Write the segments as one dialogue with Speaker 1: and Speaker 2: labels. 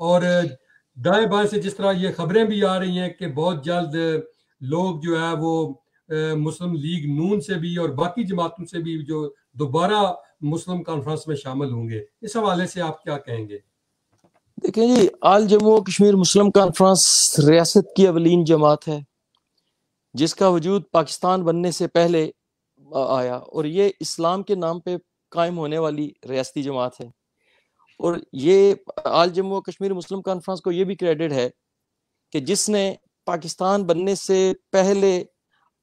Speaker 1: اور دائیں بائیں سے جس طرح یہ خبریں بھی آ رہی ہیں کہ بہت جلد لوگ جو ہے وہ مسلم لیگ نون سے بھی اور باقی جماعتوں سے بھی جو دوبارہ مسلم کانفرنس میں شامل ہوں گے، اس حوالے سے آپ کیا کہیں گے؟
Speaker 2: دیکھیں جی، آل جموں و کشمیر مسلم کانفرنس ریاست کی اولین جماعت ہے جس کا وجود پاکستان بننے سے پہلے آیا، اور یہ اسلام کے نام پہ قائم ہونے والی ریاستی جماعت ہے. اور یہ آل جموں و کشمیر مسلم کانفرنس کو یہ بھی کریڈٹ ہے کہ جس نے پاکستان بننے سے پہلے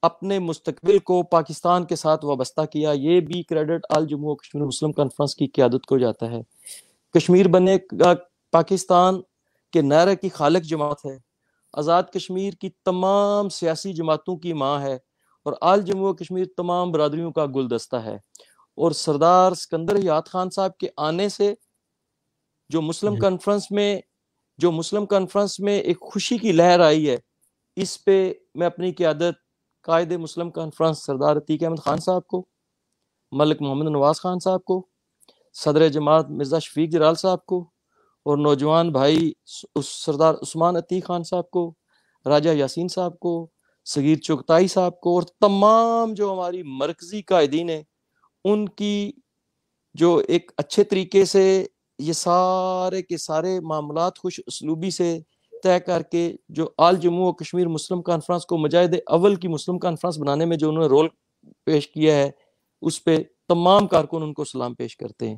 Speaker 2: اپنے مستقبل کو پاکستان کے ساتھ وابستہ کیا. یہ بھی کریڈٹ آل جموں و کشمیر مسلم کانفرنس کی قیادت کو جاتا ہے. کشمیر بننے کا پاکستان کے نعرے کی خالق جماعت ہے، آزاد کشمیر کی تمام سیاسی جماعتوں کی ماں ہے، اور آل جموں و کشمیر تمام برادریوں کا گلدستہ ہے. اور سردار سکندر حیات خان صاحب کے آنے سے جو مسلم کانفرنس میں ایک خوشی کی لہر آئی ہے، اس پہ میں اپنی قیادت قائد مسلم کانفرنس سردار عتیق احمد خان صاحب کو، ملک محمد نواز خان صاحب کو، صدر جماعت مرزا شفیق جرال صاحب کو، اور نوجوان بھائی سردار عثمان عتیق خان صاحب کو، راجہ یاسین صاحب کو، صغیر چغتائی صاحب کو، اور تمام جو ہماری مرکزی قائدین ہیں ان کی جو ایک اچھے طریقے سے یہ سارے کے سارے معاملات خوش اسلوبی سے طے کر کے جو آل جموں و کشمیر مسلم کانفرنس کو مجاہد اول کی مسلم کانفرنس بنانے میں جو انہوں نے رول پیش کیا ہے، اس پہ تمام کارکن ان کو سلام پیش کرتے ہیں.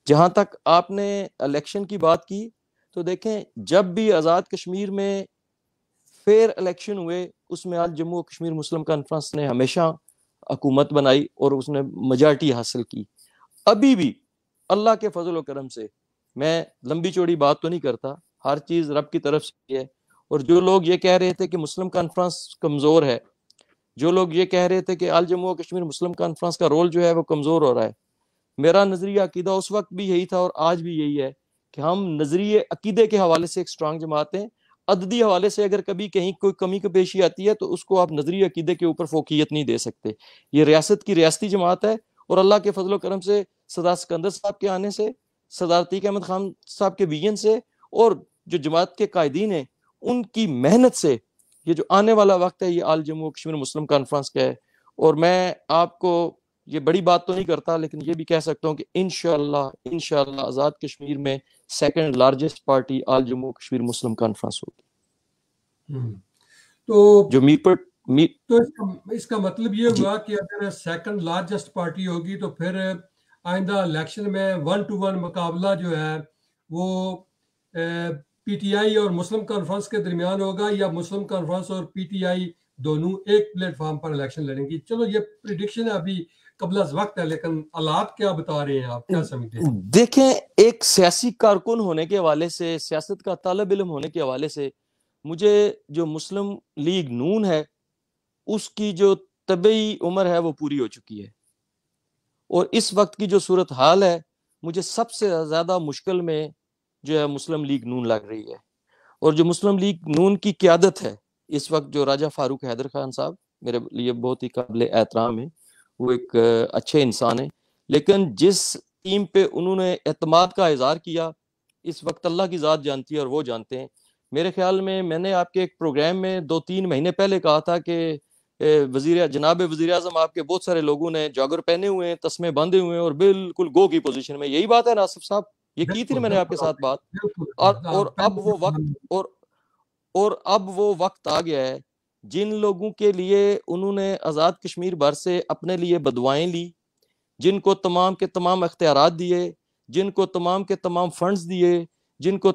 Speaker 2: جہاں تک آپ نے الیکشن کی بات کی تو دیکھیں، جب بھی آزاد کشمیر میں فیئر الیکشن ہوئے اس میں آل جموں و کشمیر مسلم کانفرنس نے ہمیشہ حکومت بنائی اور اس نے میجارٹی حاصل کی. ابھی بھی اللہ کے فضل و کرم سے، میں لمبی چوڑی بات تو نہیں کرتا، ہر چیز رب کی طرف سے ہے. اور جو لوگ یہ کہہ رہے تھے کہ مسلم کانفرنس کمزور ہے، جو لوگ یہ کہہ رہے تھے کہ آل جموں و کشمیر مسلم کانفرنس کا رول جو ہے وہ کمزور ہو رہا ہے، میرا نظریہ عقیدہ اس وقت بھی یہی تھا اور آج بھی یہی ہے کہ ہم نظریے عقیدے کے حوالے سے ایک سٹرانگ جماعت ہیں. عددی حوالے سے اگر کبھی کہیں کوئی کمی پیشی آتی ہے تو اس کو آپ نظریے عقیدے کے اوپر فوقیت نہیں دے سکتے. یہ ریاست کی ریاستی جماعت ہے، اور اللہ کے فضل و کرم سے سردار سکندر صاحب کے آنے سے، سردار عتیق احمد خان صاحب کے ویژن سے، اور جو جماعت کے قائدین ہیں ان کی محنت سے یہ جو آنے والا وقت ہے یہ آل جموں و کشمیر مسلم کانفرنس کا ہے. اور میں آپ کو یہ بڑی بات تو نہیں کرتا لیکن یہ بھی کہہ سکتا ہوں کہ انشاءاللہ آزاد کشمیر میں سیکنڈ لارجسٹ پارٹی آل جموں و کشمیر مسلم کانفرنس ہوگی.
Speaker 1: تو
Speaker 2: جو
Speaker 1: اس کا مطلب یہ ہوا کہ اگر سیکنڈ لارجسٹ پارٹی ہوگی تو پھر آئندہ الیکشن میں 1-to-1 مقابلہ جو ہے وہ پی ٹی آئی اور مسلم کانفرنس کے درمیان ہوگا، یا مسلم کانفرنس اور پی ٹی آئی دونوں ایک پلیٹ فارم پر الیکشن لڑیں گی؟ چلو یہ پریڈکشن ہے، ابھی قبل از وقت ہے، لیکن حالات کیا بتا رہے ہیں، آپ کیا سمجھتے ہیں؟
Speaker 2: دیکھیں، ایک سیاسی کارکن ہونے کے حوالے سے، سیاست کا طالب علم ہونے کے حوالے سے، مجھے جو مسلم لیگ نون ہے اس کی جو طبعی عمر ہے وہ پوری ہو چکی ہے، اور اس وقت کی جو صورتحال ہے مجھے سب سے زیادہ مشکل میں جو ہے مسلم لیگ نون لگ رہی ہے. اور جو مسلم لیگ نون کی قیادت ہے اس وقت، جو راجہ فاروق حیدر خان صاحب میرے لیے بہت ہی قابل احترام ہے، وہ ایک اچھے انسان ہیں، لیکن جس ٹیم پہ انہوں نے اعتماد کا اظہار کیا اس وقت اللہ کی ذات جانتی ہے اور وہ جانتے ہیں. میرے خیال میں نے آپ کے ایک پروگرام میں 2-3 مہینے پہلے کہا تھا کہ جناب وزیر اعظم آپ کے بہت سارے لوگوں نے جاگر پہنے ہوئے ہیں، تسمے باندھے ہوئے ہیں اور بالکل گو کی پوزیشن میں. یہی بات ہے ناصف صاحب، یہ کی تھی میں نے آپ کے ساتھ بات. اور اب وہ وقت آ گیا ہے جن لوگوں کے لیے انہوں نے آزاد کشمیر بھر سے اپنے لیے بدوائیں لی، جن کو تمام کے تمام اختیارات دیے، جن کو تمام کے تمام فنڈز دیے، جن کو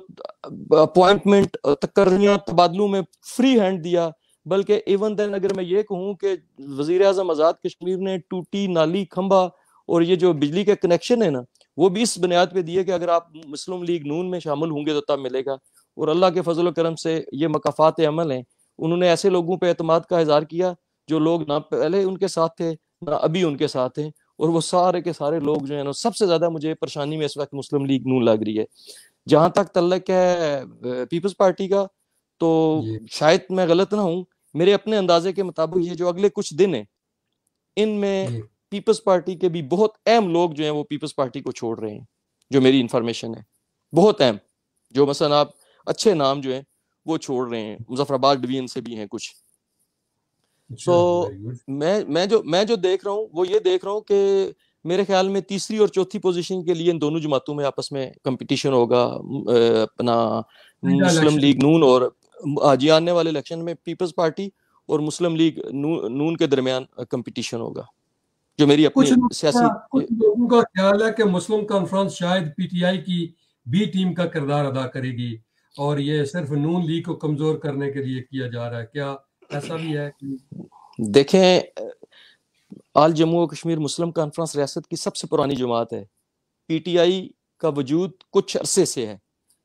Speaker 2: اپوائنٹمنٹ تقرریاں تبادلوں میں فری ہینڈ دیا، بلکہ ایون دین اگر میں یہ کہوں کہ وزیر اعظم آزاد کشمیر نے ٹوٹی نالی کھمبا اور یہ جو بجلی کے کنیکشن ہے نا وہ بھی اس بنیاد پہ دیے کہ اگر آپ مسلم لیگ نون میں شامل ہوں گے تو تب ملے گا. اور اللہ کے فضل و کرم سے یہ مقافات عمل ہیں. انہوں نے ایسے لوگوں پہ اعتماد کا اظہار کیا جو لوگ نہ پہلے ان کے ساتھ تھے نہ ابھی ان کے ساتھ ہیں، اور وہ سارے کے سارے لوگ جو ہیں نا، سب سے زیادہ مجھے پریشانی میں اس وقت مسلم لیگ نون لگ رہی ہے. جہاں تک تعلق ہے پیپلز پارٹی کا، تو شاید میں غلط نہ ہوں، میرے اپنے اندازے کے مطابق یہ جو اگلے کچھ دن ہیں ان میں پیپلز پارٹی کے بھی بہت اہم لوگ جو ہیں وہ پیپلز پارٹی کو چھوڑ رہے ہیں، جو میری انفارمیشن ہے. بہت اہم، جو مثلا آپ اچھے نام جو ہیں وہ چھوڑ رہے ہیں, مظفر آباد ڈویژن سے بھی ہیں کچھ. سو میں جو دیکھ رہا ہوں وہ یہ دیکھ رہا ہوں کہ میرے خیال میں تیسری اور چوتھی پوزیشن کے لیے ان دونوں جماعتوں میں آپس میں کمپٹیشن ہوگا. اپنا مسلم لیگ نون اور جی آنے والے الیکشن میں پیپلز پارٹی اور مسلم لیگ نون کے درمیان کمپٹیشن ہوگا, جو میری اپنی سیاسی.
Speaker 1: کچھ لوگوں کا خیال ہے کہ مسلم کانفرنس شاید پی ٹی آئی کی بی ٹیم کا کردار ادا کرے گی اور یہ صرف نون لیگ کو کمزور کرنے کے لیے کیا جا رہا ہے, کیا ایسا بھی ہے؟
Speaker 2: دیکھیں, آل جموں و کشمیر مسلم کانفرنس ریاست کی سب سے پرانی جماعت ہے. پی ٹی آئی کا وجود کچھ عرصے سے ہے,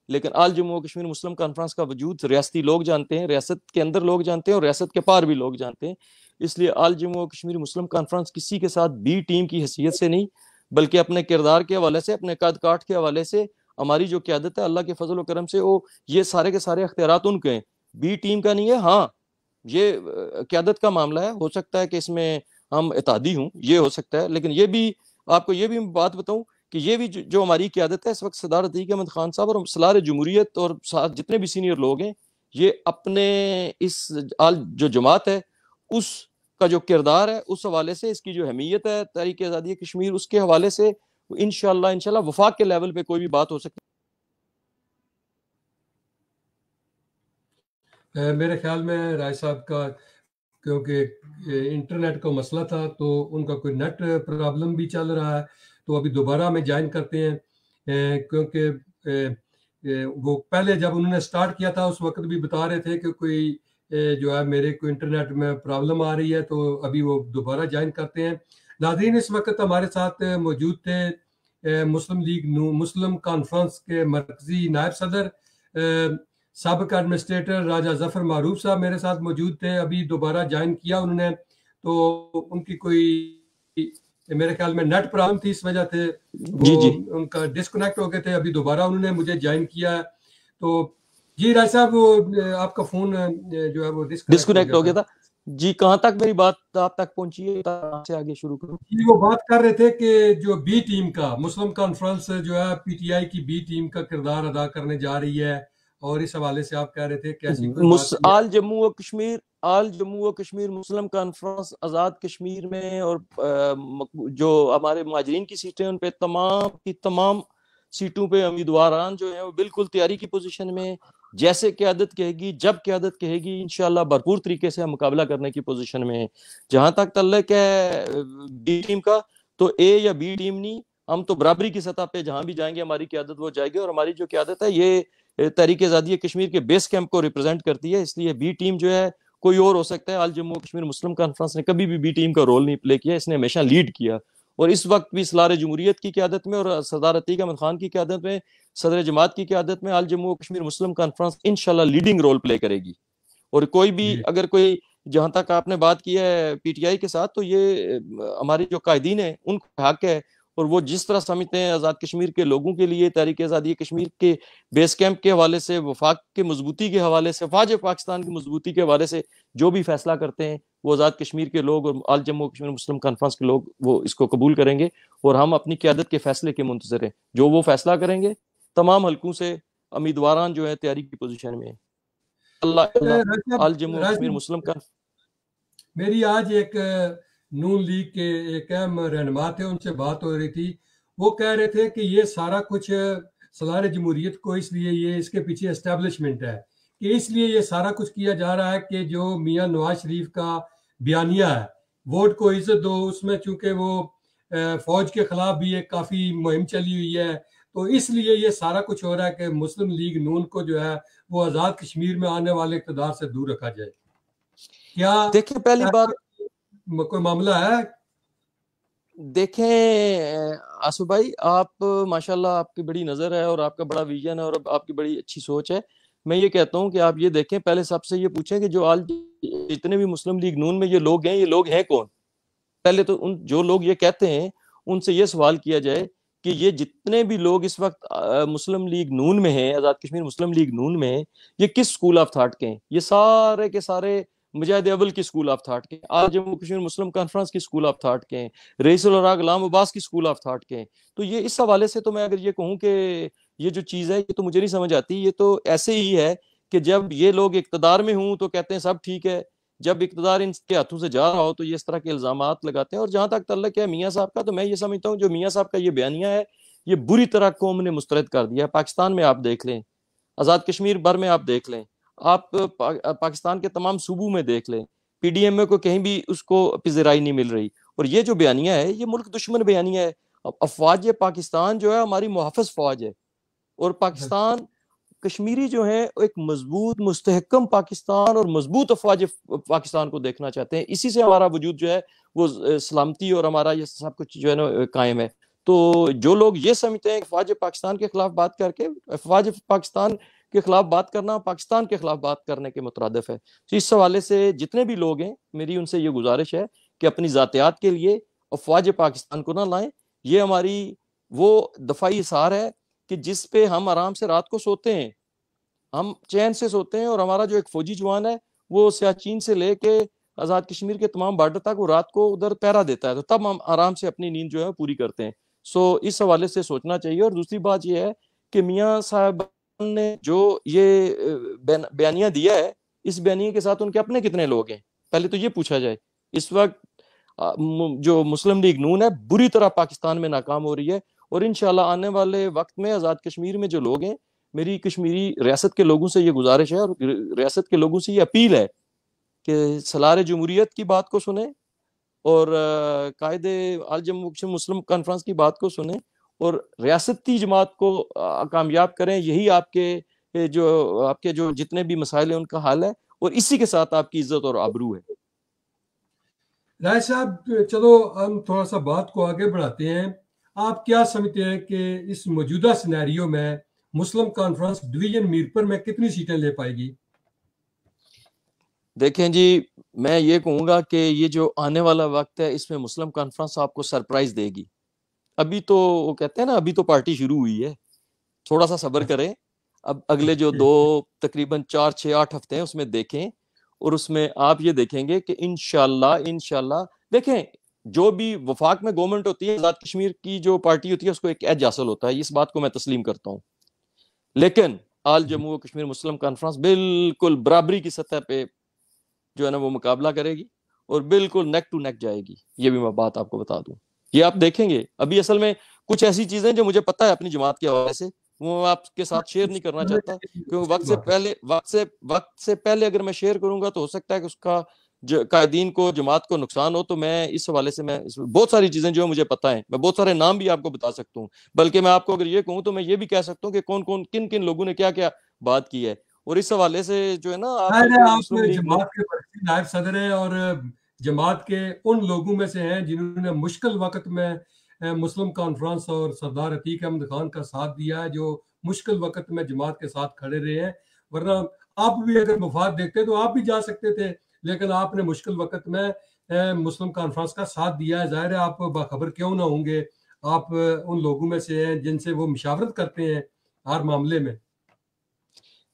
Speaker 2: لیکن آل جموں و کشمیر مسلم کانفرنس کا وجود ریاستی لوگ جانتے ہیں, ریاست کے اندر لوگ جانتے ہیں اور ریاست کے پار بھی لوگ جانتے ہیں. اس لیے آل جموں و کشمیر مسلم کانفرنس کسی کے ساتھ بی ٹیم کی حیثیت سے نہیں, بلکہ اپنے کردار کے حوالے سے, اپنے قد کاٹ کے حوالے سے, ہماری جو قیادت ہے اللہ کے فضل و کرم سے وہ یہ سارے کے سارے اختیارات ان کے ہیں, بی ٹیم کا نہیں ہے. ہاں, یہ قیادت کا معاملہ ہے, ہو سکتا ہے کہ اس میں ہم اتحادی ہوں, یہ ہو سکتا ہے, لیکن یہ بھی آپ کو یہ بھی بات بتاؤں کہ یہ بھی جو ہماری قیادت ہے اس وقت سردار عتیق احمد خان صاحب اور سالار جمہوریت اور ساتھ جتنے بھی سینئر لوگ ہیں, یہ اپنے اس جو جماعت ہے اس کا جو کردار ہے اس حوالے سے, اس کی جو اہمیت ہے تحریک آزادی کشمیر, اس کے حوالے سے انشاءاللہ وفاق کے لیول پہ کوئی بھی بات ہو سکتی
Speaker 1: ہے. میرے خیال میں رائے صاحب کا کیونکہ انٹرنیٹ کا مسئلہ تھا تو ان کا کوئی نیٹ پرابلم بھی چل رہا ہے, تو ابھی دوبارہ ہمیں جوائن کرتے ہیں, کیونکہ وہ پہلے جب انہوں نے سٹارٹ کیا تھا اس وقت بھی بتا رہے تھے کہ کوئی جو ہے میرے کو انٹرنیٹ میں پرابلم آ رہی ہے, تو ابھی وہ دوبارہ جوائن کرتے ہیں. ناظرین, اس وقت ہمارے ساتھ موجود تھے مسلم لیگ مسلم کانفرنس کے مرکزی نائب صدر سابق ایڈمنسٹریٹر راجہ ظفر معروف صاحب میرے ساتھ موجود تھے, ابھی دوبارہ جوائن کیا انہوں نے, تو ان کی کوئی میرے خیال میں نیٹ پرابلم تھی, اس وجہ سے وہ ان کا ڈسکنیکٹ ہو گئے تھے. ابھی دوبارہ انہوں نے مجھے جوائن کیا ہے. تو جی رائے صاحب, وہ آپ کا فون جو ہے وہ
Speaker 2: ڈسکنیکٹ ہو گیا تھا. جی, کہاں تک میری بات آپ تک پہنچی ہے, سے آگے شروع کروں؟
Speaker 1: جی, وہ بات کر رہے تھے کہ جو بی ٹیم کا مسلم کانفرنس جو ہے پی ٹی آئی کی بی ٹیم کا کردار ادا کرنے جا رہی ہے, اور اس حوالے سے آپ کہہ رہے تھے کہ ایسی کوئی بات نہیں ہے.
Speaker 2: آل جموں و کشمیر مسلم کانفرنس آزاد کشمیر میں اور جو ہمارے مہاجرین کی سیٹیں ان پہ تمام کی تمام سیٹوں پہ امیدواران جو ہیں وہ بالکل تیاری کی پوزیشن میں, جیسے قیادت کہے گی, جب قیادت کہے گی, انشاءاللہ بھرپور طریقے سے ہم مقابلہ کرنے کی پوزیشن میں ہیں. جہاں تک تعلق ہے بی ٹیم کا, تو اے یا بی ٹیم نہیں, ہم تو برابری کی سطح پہ جہاں بھی جائیں گے ہماری قیادت وہ جائے گی, اور ہماری جو قیادت ہے یہ تحریک آزادی کشمیر کے بیس کیمپ کو ریپرزینٹ کرتی ہے. اس لیے بی ٹیم جو ہے کوئی اور ہو سکتا ہے, آل جموں و کشمیر مسلم کانفرنس نے کبھی بھی بی ٹیم کا رول نہیں پلے کیا, اس نے ہمیشہ لیڈ کیا, اور اس وقت بھی سالار جمہوریت کی قیادت میں اور سردار عتیق احمد خان کی قیادت میں, صدر جماعت کی قیادت میں آل جموں و کشمیر مسلم کانفرنس انشاءاللہ لیڈنگ رول پلے کرے گی. اور کوئی بھی اگر کوئی, جہاں تک آپ نے بات کی ہے پی ٹی آئی کے ساتھ, تو یہ ہماری جو قائدین ہیں ان کو حق ہے, اور وہ جس طرح سمجھتے ہیں آزاد کشمیر کے لوگوں کے لیے تحریک آزادی کشمیر کے بیس کیمپ کے حوالے سے, وفاق کے مضبوطی کے حوالے سے, فوج پاکستان کی مضبوطی کے حوالے سے جو بھی فیصلہ کرتے ہیں وہ آزاد کشمیر کے لوگ اور آل جموں و کشمیر مسلم کانفرنس کے لوگ وہ اس کو قبول کریں گے, اور ہم اپنی قیادت کے فیصلے کے منتظر ہیں. جو وہ فیصلہ کریں گے تمام حلقوں سے امیدواران جو ہے تیاری کی پوزیشن میں ہیں. اللہ آل جموں و کشمیر مسلم کا.
Speaker 1: میری آج ایک نون لیگ کے ایک اہم رہنما تھے, ان سے بات ہو رہی تھی, وہ کہہ رہے تھے کہ یہ سارا کچھ سالار جمہوریت کو اس لیے یہ اس کے پیچھے اسٹیبلشمنٹ ہے, کہ اس لیے یہ سارا کچھ کیا جا رہا ہے کہ جو میاں نواز شریف کا بیانیہ ہے ووٹ کو عزت دو, اس میں چونکہ وہ فوج کے خلاف بھی ایک کافی مہم چلی ہوئی ہے, تو اس لیے یہ سارا کچھ ہو رہا ہے کہ مسلم لیگ نون کو جو ہے وہ آزاد کشمیر میں آنے والے اقتدار سے دور رکھا جائے. کیا
Speaker 2: دیکھیں, پہلی بات
Speaker 1: کوئی معاملہ ہے؟
Speaker 2: دیکھیں آصف بھائی, آپ ماشاءاللہ آپ کی بڑی نظر ہے اور آپ کا بڑا ویژن ہے اور آپ کی بڑی اچھی سوچ ہے. میں یہ کہتا ہوں کہ آپ یہ دیکھیں, پہلے سب سے یہ پوچھیں کہ جو آج جتنے بھی مسلم لیگ نون میں یہ لوگ ہیں کون. پہلے تو ان جو لوگ یہ کہتے ہیں ان سے یہ سوال کیا جائے کہ یہ جتنے بھی لوگ اس وقت مسلم لیگ نون میں ہیں, آزاد کشمیر مسلم لیگ نون میں ہیں, یہ کس سکول آف تھاٹ کے ہیں؟ یہ سارے کے سارے مجاہد اول کی سکول آف تھاٹ کے ہیں, آل جموں کشمیر مسلم کانفرنس کی سکول آف تھاٹ کے ہیں, رئیس الوراء غلام عباس کی سکول آف تھاٹ کے ہیں. تو یہ اس حوالے سے تو میں اگر یہ کہوں کہ یہ جو چیز ہے یہ تو مجھے نہیں سمجھ آتی. یہ تو ایسے ہی ہے کہ جب یہ لوگ اقتدار میں ہوں تو کہتے ہیں سب ٹھیک ہے, جب اقتدار ان کے ہاتھوں سے جا رہا ہو تو یہ اس طرح کے الزامات لگاتے ہیں. اور جہاں تک تعلق ہے میاں صاحب کا, تو میں یہ سمجھتا ہوں جو میاں صاحب کا یہ بیانیہ ہے یہ بری طرح قوم نے مسترد کر دیا ہے. پاکستان میں آپ دیکھ لیں, آزاد کشمیر بھر میں آپ دیکھ لیں, آپ پاکستان کے تمام صوبوں میں دیکھ لیں, پی ڈی ایم میں کو کہیں بھی اس کو پذیرائی نہیں مل رہی. اور یہ جو بیانیہ ہے یہ ملک دشمن بیانیہ ہے. افواج پاکستان جو ہے ہماری محافظ فوج ہے, اور پاکستان کشمیری جو ہے ایک مضبوط مستحکم پاکستان اور مضبوط افواج پاکستان کو دیکھنا چاہتے ہیں. اسی سے ہمارا وجود جو ہے وہ سلامتی اور ہمارا یہ سب کچھ جو ہے نا قائم ہے. تو جو لوگ یہ سمجھتے ہیں کہ افواج پاکستان کے خلاف بات کر کے, افواج پاکستان کے خلاف بات کرنا پاکستان کے خلاف بات کرنے کے مترادف ہے. تو اس حوالے سے جتنے بھی لوگ ہیں میری ان سے یہ گزارش ہے کہ اپنی ذاتیات کے لیے افواج پاکستان کو نہ لائیں. یہ ہماری وہ دفاعی حصار ہے کہ جس پہ ہم آرام سے رات کو سوتے ہیں, ہم چین سے سوتے ہیں, اور ہمارا جو ایک فوجی جوان ہے وہ سیاچین سے لے کے آزاد کشمیر کے تمام بارڈر تک وہ رات کو ادھر پہرا دیتا ہے, تو تب ہم آرام سے اپنی نیند جو ہے پوری کرتے ہیں. سو اس حوالے سے سوچنا چاہیے. اور دوسری بات یہ ہے کہ میاں صاحب نے جو یہ بیانیہ دیا ہے, اس بیانیے کے ساتھ ان کے اپنے کتنے لوگ ہیں پہلے تو یہ پوچھا جائے. اس وقت جو مسلم لیگ نون ہے بری طرح پاکستان میں ناکام ہو رہی ہے, اور انشاءاللہ آنے والے وقت میں آزاد کشمیر میں جو لوگ ہیں, میری کشمیری ریاست کے لوگوں سے یہ گزارش ہے اور ریاست کے لوگوں سے یہ اپیل ہے کہ سالار جمہوریت کی بات کو سنیں, اور قائد آل جموں مسلم کانفرنس کی بات کو سنیں, اور ریاستی جماعت کو کامیاب کریں. یہی آپ کے جو جتنے بھی مسائل ہیں ان کا حل ہے, اور اسی کے ساتھ آپ کی عزت اور آبرو ہے.
Speaker 1: رائے صاحب چلو ہم تھوڑا سا بات کو آگے بڑھاتے ہیں. آپ کیا سمجھتے ہیں کہ اس موجودہ سینیریو میں مسلم کانفرنس ڈویژن میرپور میں کتنی سیٹیں لے پائے گی؟
Speaker 2: دیکھیں جی, میں یہ کہوں گا کہ یہ جو آنے والا وقت ہے اس میں مسلم کانفرنس آپ کو سرپرائز دے گی. ابھی تو وہ کہتے ہیں نا ابھی تو پارٹی شروع ہوئی ہے, تھوڑا سا صبر کریں. اب اگلے جو تقریباً 4-6-8 ہفتے ہیں اس میں دیکھیں, اور اس میں آپ یہ دیکھیں گے کہ انشاءاللہ دیکھیں جو بھی وفاق میں گورنمنٹ ہوتی ہے, آزاد کشمیر کی جو پارٹی ہوتی ہے اس کو ایک ایج حاصل ہوتا ہے, اس بات کو میں تسلیم کرتا ہوں. لیکن آل جموں و کشمیر مسلم کانفرنس بالکل برابری کی سطح پہ جو ہے نا وہ مقابلہ کرے گی, اور بالکل نیک ٹو نیک جائے گی. یہ بھی میں بات آپ کو بتا دوں, یہ آپ دیکھیں گے. ابھی اصل میں کچھ ایسی چیزیں جو مجھے پتا ہے اپنی جماعت کے حوالے سے, وہ آپ کے ساتھ شیئر نہیں کرنا چاہتا, کیونکہ وقت سے پہلے اگر میں شیئر کروں گا تو ہو سکتا ہے کہ اس کا قائدین کو جماعت کو نقصان ہو. تو میں اس حوالے سے میں بہت ساری چیزیں جو مجھے پتا ہیں, میں بہت سارے نام بھی آپ کو بتا سکتا ہوں. بلکہ میں آپ کو اگر یہ کہوں تو میں یہ بھی کہہ سکتا ہوں کہ کون کن لوگوں نے کیا کیا بات کی ہے. اور اس حوالے سے جو ہے نا
Speaker 1: آپ
Speaker 2: مسلم لیگ
Speaker 1: جماعت کے مرکزی نائب صدر ہیں اور جماعت کے ان لوگوں میں سے ہیں جنہوں نے مشکل وقت میں مسلم کانفرنس اور سردار عتیق احمد خان کا ساتھ دیا ہے, جو مشکل وقت میں جماعت کے ساتھ کھڑے رہے ہیں. ورنہ آپ بھی اگر مفاد دیکھتے تو آپ بھی جا سکتے تھے, لیکن آپ نے مشکل وقت میں مسلم کانفرنس کا ساتھ دیا ہے. ظاہر ہے آپ باخبر کیوں نہ ہوں گے, آپ ان لوگوں میں سے ہیں جن سے وہ مشاورت کرتے ہیں ہر معاملے میں.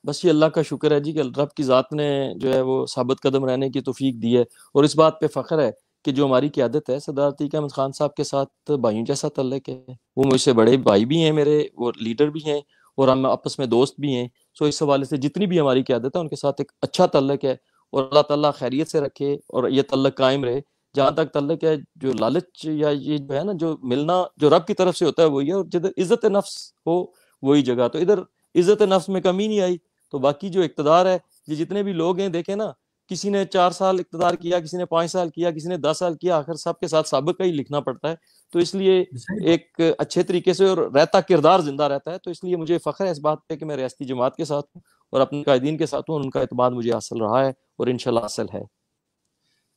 Speaker 2: بس یہ اللہ کا شکر ہے جی کہ رب کی ذات نے جو ہے وہ ثابت قدم رہنے کی توفیق دی ہے, اور اس بات پہ فخر ہے کہ جو ہماری قیادت ہے سردار عتیق احمد خان صاحب کے ساتھ بھائیوں جیسا تعلق ہے. وہ مجھ سے بڑے بھائی بھی ہیں میرے, وہ لیڈر بھی ہیں, اور ہم آپس میں دوست بھی ہیں. سو اس حوالے سے جتنی بھی ہماری قیادت ہے ان کے ساتھ ایک اچھا تعلق ہے, اور اللہ تعالیٰ خیریت سے رکھے اور یہ تعلق قائم رہے. جہاں تک تعلق ہے جو لالچ یا یہ جو ہے نا جو ملنا جو رب کی طرف سے ہوتا ہے وہی ہے, اور جدھر عزت نفس ہو وہی جگہ. تو ادھر عزت نفس میں کمی نہیں آئی. تو باقی جو اقتدار ہے, یہ جتنے بھی لوگ ہیں دیکھیں نا, کسی نے 4 سال اقتدار کیا, کسی نے 5 سال کیا, کسی نے 10 سال کیا, آخر سب کے ساتھ سابقہ ہی لکھنا پڑتا ہے. تو اس لیے ایک اچھے طریقے سے اور رہتا کردار زندہ رہتا ہے. تو اس لیے مجھے فخر ہے اس بات پہ کہ میں ریاستی جماعت کے ساتھ ہوں اور اپنے قائدین کے ساتھ ہوں, اور ان کا اعتماد مجھے حاصل رہا ہے اور انشاءاللہ حاصل ہے.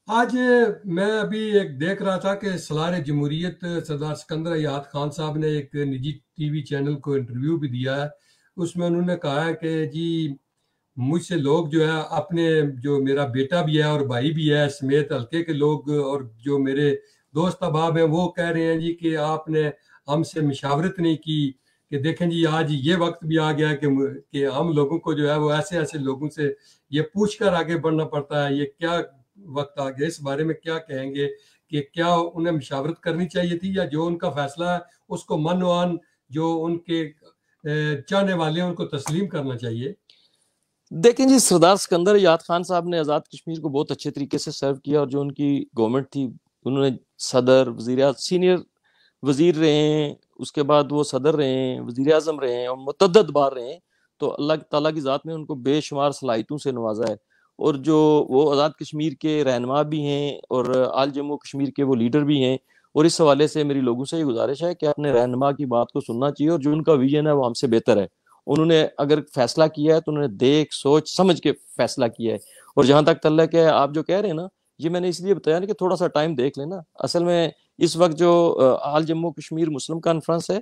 Speaker 1: آج میں ابھی ایک دیکھ رہا تھا کہ سالار جمہوریت سردار سکندر حیات خان صاحب نے ایک نجی ٹی وی چینل کو انٹرویو بھی دیا ہے. اس میں انہوں نے کہا ہے کہ جی مجھ سے لوگ جو ہے اپنے جو میرا بیٹا بھی ہے اور بھائی بھی ہے سمیت حلقے کے لوگ اور جو میرے دوست احباب ہیں وہ کہہ رہے ہیں جی کہ آپ نے ہم سے مشاورت نہیں کی, کہ دیکھیں جی آج یہ وقت بھی آ گیا کہ ہم لوگوں کو جو ہے وہ ایسے لوگوں سے یہ پوچھ کر آگے بڑھنا پڑتا ہے. یہ کیا وقت آ گیا, اس بارے میں کیا کہیں گے کہ کیا انہیں مشاورت کرنی چاہیے تھی, یا جو ان کا فیصلہ ہے اس کو من وان جو ان کے چاہنے والے ہیں ان کو تسلیم کرنا چاہیے؟
Speaker 2: دیکھیں جی، سردار سکندر یاد خان صاحب نے آزاد کشمیر کو بہت اچھے طریقے سے سرو کیا، اور جو ان کی گورنمنٹ تھی انہوں نے صدر، وزیر اعظم، سینئر وزیر رہے ہیں، اس کے بعد وہ صدر رہے ہیں، وزیر اعظم رہے ہیں، اور متعدد بار رہے ہیں. تو اللہ تعالیٰ کی ذات نے ان کو بے شمار صلاحیتوں سے نوازا ہے. اور جو وہ آزاد کشمیر کے رہنما بھی ہیں اور آل جموں کشمیر کے وہ لیڈر بھی ہیں. اور اس حوالے سے میری لوگوں سے یہ گزارش ہے کہ اپنے رہنما کی بات کو سننا چاہیے، اور جو ان کا ویژن ہے وہ ہم سے بہتر ہے. انہوں نے اگر فیصلہ کیا ہے تو انہوں نے دیکھ سوچ سمجھ کے فیصلہ کیا ہے. اور جہاں تک تعلق ہے آپ جو کہہ رہے ہیں نا، یہ میں نے اس لیے بتایا نا کہ تھوڑا سا ٹائم دیکھ لینا. اصل میں اس وقت جو آل جموں کشمیر مسلم کانفرنس ہے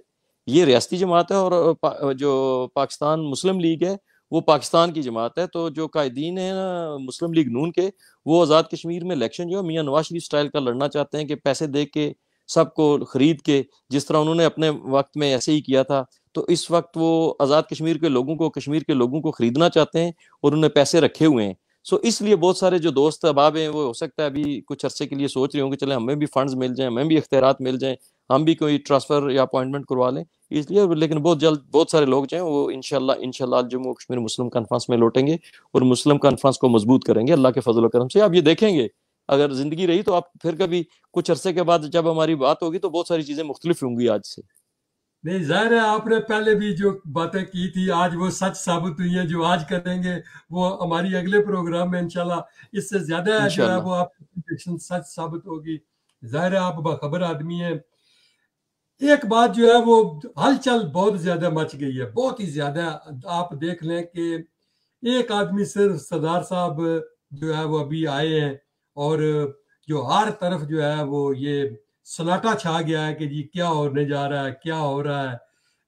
Speaker 2: یہ ریاستی جماعت ہے، اور جو پاکستان مسلم لیگ ہے وہ پاکستان کی جماعت ہے. تو جو قائدین ہیں نا مسلم لیگ نون کے، وہ آزاد کشمیر میں الیکشن جو ہے میاں نواز شریف سٹائل کا لڑنا چاہتے ہیں کہ پیسے دے کے سب کو خرید کے، جس طرح انہوں نے اپنے وقت میں ایسے ہی کیا تھا. تو اس وقت وہ آزاد کشمیر کے لوگوں کو، کشمیر کے لوگوں کو خریدنا چاہتے ہیں، اور انہوں نے پیسے رکھے ہوئے ہیں. اس لیے بہت سارے جو دوست احباب ہیں وہ ہو سکتا ہے ابھی کچھ عرصے کے لیے سوچ رہے ہوں کہ چلیں ہمیں بھی فنڈز مل جائیں، ہمیں بھی اختیارات مل جائیں، ہم بھی کوئی ٹرانسفر یا اپوائنٹمنٹ کروا لیں. اس لیے لیکن بہت جلد بہت سارے لوگ جو ہیں وہ انشاءاللہ جموں کشمیر مسلم کانفرنس میں لوٹیں گے اور مسلم کانفرنس کو مضبوط کریں گے اللہ کے فضل و کرم سے. آپ یہ دیکھیں گے اگر زندگی رہی تو آپ پھر کبھی کچھ عرصے کے بعد جب ہماری بات ہوگی تو بہت ساری چیزیں مختلف ہوں گی آج سے.
Speaker 1: نہیں، ظاہر ہے آپ نے پہلے بھی جو باتیں کی تھی آج وہ سچ ثابت ہوئی ہیں. جو آج کریں گے وہ ہماری اگلے پروگرام میں انشاءاللہ اس سے زیادہ جو ہے
Speaker 2: انشاءاللہ
Speaker 1: وہ آپ کی پریڈکشن سچ ثابت ہوگی. ظاہر ہے آپ باخبر آدمی ہیں. ایک بات جو ہے وہ ہلچل بہت زیادہ مچ گئی ہے، بہت ہی زیادہ. آپ دیکھ لیں کہ ایک آدمی صرف سردار صاحب جو ہے وہ ابھی آئے ہیں، اور جو ہر طرف جو ہے وہ یہ سناٹا چھا گیا ہے کہ جی کیا ہونے جا رہا ہے، کیا ہو رہا ہے.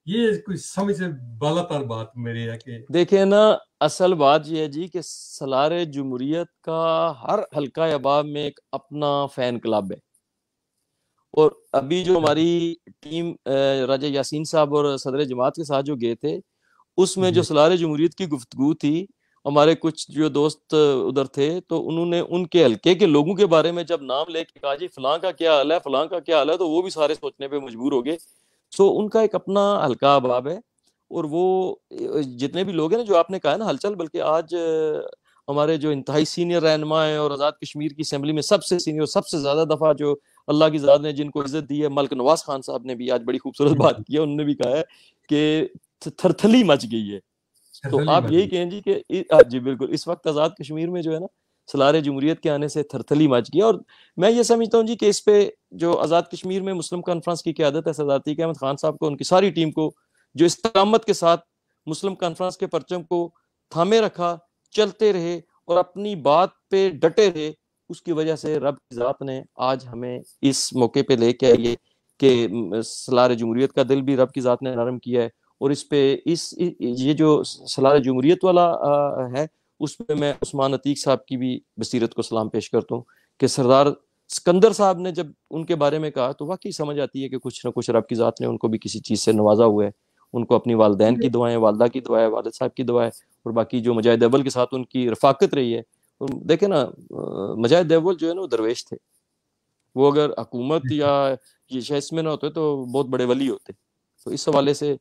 Speaker 1: یہ کچھ سمجھ سے بالا تر بات میری ہے کہ
Speaker 2: دیکھیں نا، اصل بات یہ ہے جی کہ سالار جمہوریت کا ہر حلقہ احباب میں ایک اپنا فین کلب ہے. اور ابھی جو ہماری ٹیم راجہ یاسین صاحب اور صدر جماعت کے ساتھ جو گئے تھے، اس میں جو
Speaker 1: جی
Speaker 2: سالار جمہوریت کی گفتگو تھی، ہمارے کچھ جو دوست ادھر تھے تو انہوں نے ان کے حلقے کے لوگوں کے بارے میں جب نام لے کے کہا جی فلاں کا کیا حال ہے، فلاں کا کیا حال ہے، تو وہ بھی سارے سوچنے پہ مجبور ہو گئے. ان کا ایک اپنا حلقہ احباب ہے. اور وہ جتنے بھی لوگ ہیں نا جو آپ نے کہا ہے نا ہلچل، بلکہ آج ہمارے جو انتہائی سینئر رہنما ہیں اور آزاد کشمیر کی اسمبلی میں سب سے سینئر، سب سے زیادہ دفعہ جو اللہ کی ذات نے جن کو عزت دی ہے، ملک نواز خان صاحب نے بھی آج بڑی خوبصورت بات کی ہے. انہوں نے بھی کہا ہے کہ تھرتھلی مچ گئی ہے. تو
Speaker 1: تسلی
Speaker 2: آپ
Speaker 1: مچ
Speaker 2: یہی
Speaker 1: گئی.
Speaker 2: کہیں جی کہ جی بالکل اس وقت آزاد کشمیر میں جو ہے نا سالار جمہوریت کے آنے سے تھرتھلی مچ گیا. اور میں یہ سمجھتا ہوں جی کہ اس پہ جو آزاد کشمیر میں مسلم کانفرنس کی قیادت ہے سردار عتیق احمد خان صاحب کو، ان کی ساری ٹیم کو جو استقامت کے ساتھ مسلم کانفرنس کے پرچم کو تھامے رکھا، چلتے رہے اور اپنی بات پہ ڈٹے رہے، اس کی وجہ سے رب کی ذات نے آج ہمیں اس موقع پہ لے کے آئیے کہ سالار جمہوریت کا دل بھی رب کی ذات نے نرم کیا ہے. اور اس پہ یہ جو سالار جمہوریت والا ہے، اس پہ میں عثمان عتیق صاحب کی بھی بصیرت کو سلام پیش کرتا ہوں کہ سردار سکندر صاحب نے جب ان کے بارے میں کہا تو واقعی سمجھ آتی ہے کہ کچھ نہ کچھ رب کی ذات نے ان کو بھی کسی چیز سے نوازا ہوا ہے. ان کو اپنی والدین کی دعائیں، والدہ کی دعائیں، والد صاحب کی دعائیں، اور باقی جو مجاہد اول کے ساتھ ان کی رفاقت رہی ہے. دیکھیں نا مجاہد اول جو ہے نا وہ درویش تھے. وہ اگر حکومت یا یہ شہس میں نہ ہوتے تو بہت بڑے ولی ہوتے. تو اس حوالے سے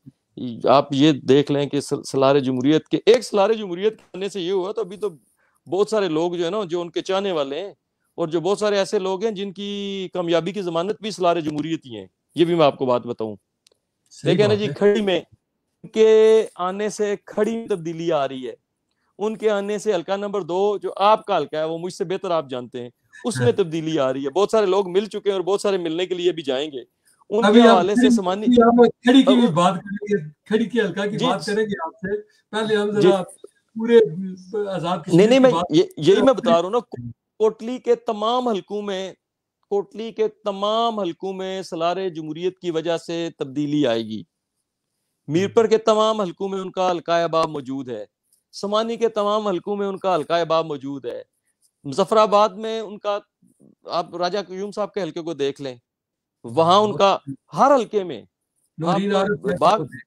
Speaker 2: آپ یہ دیکھ لیں کہ سالار جمہوریت کے ایک سالار جمہوریت کرنے سے یہ ہوا، تو ابھی تو بہت سارے لوگ جو ہے نا جو ان کے چاہنے والے ہیں، اور جو بہت سارے ایسے لوگ ہیں جن کی کامیابی کی ضمانت بھی سالار جمہوریت ہی ہیں. یہ بھی میں آپ کو بات بتاؤں.
Speaker 1: صحیح
Speaker 2: دیکھیں نا
Speaker 1: بات
Speaker 2: جی،
Speaker 1: ہے.
Speaker 2: کھڑی میں کے آنے سے کھڑی میں تبدیلی آ رہی ہے. ان کے آنے سے حلقہ نمبر 2 جو آپ کا حلقہ ہے، وہ مجھ سے بہتر آپ جانتے ہیں، اس میں تبدیلی آ رہی ہے. بہت سارے لوگ مل چکے ہیں اور بہت سارے ملنے کے لیے بھی جائیں گے. ان کے
Speaker 1: ابھی ہم
Speaker 2: حوالے سے سمانی
Speaker 1: کھڑی کی بھی بات کریں گے، کھڑی کی حلقہ کی
Speaker 2: جی
Speaker 1: بات کریں گے آپ سے. پہلے ہم
Speaker 2: جی
Speaker 1: ذرا پورے آزاد
Speaker 2: نہیں
Speaker 1: کشمیر
Speaker 2: نہیں،
Speaker 1: کی
Speaker 2: میں
Speaker 1: بات
Speaker 2: یہی میں بتا رہا ہوں نا. کوٹلی کے تمام حلقوں میں سالار جمہوریت کی وجہ سے تبدیلی آئے گی. میرپر کے تمام حلقوں میں ان کا حلقہ احباب موجود ہے. سمانی کے تمام حلقوں میں ان کا حلقہ احباب موجود ہے. مظفر آباد میں ان کا، آپ راجہ قیوم صاحب کے حلقے کو دیکھ لیں، وہاں ان کا ہر حلقے میں
Speaker 1: نورین
Speaker 2: آپ
Speaker 1: عارف صاحب
Speaker 2: باغ
Speaker 1: کو دیکھ.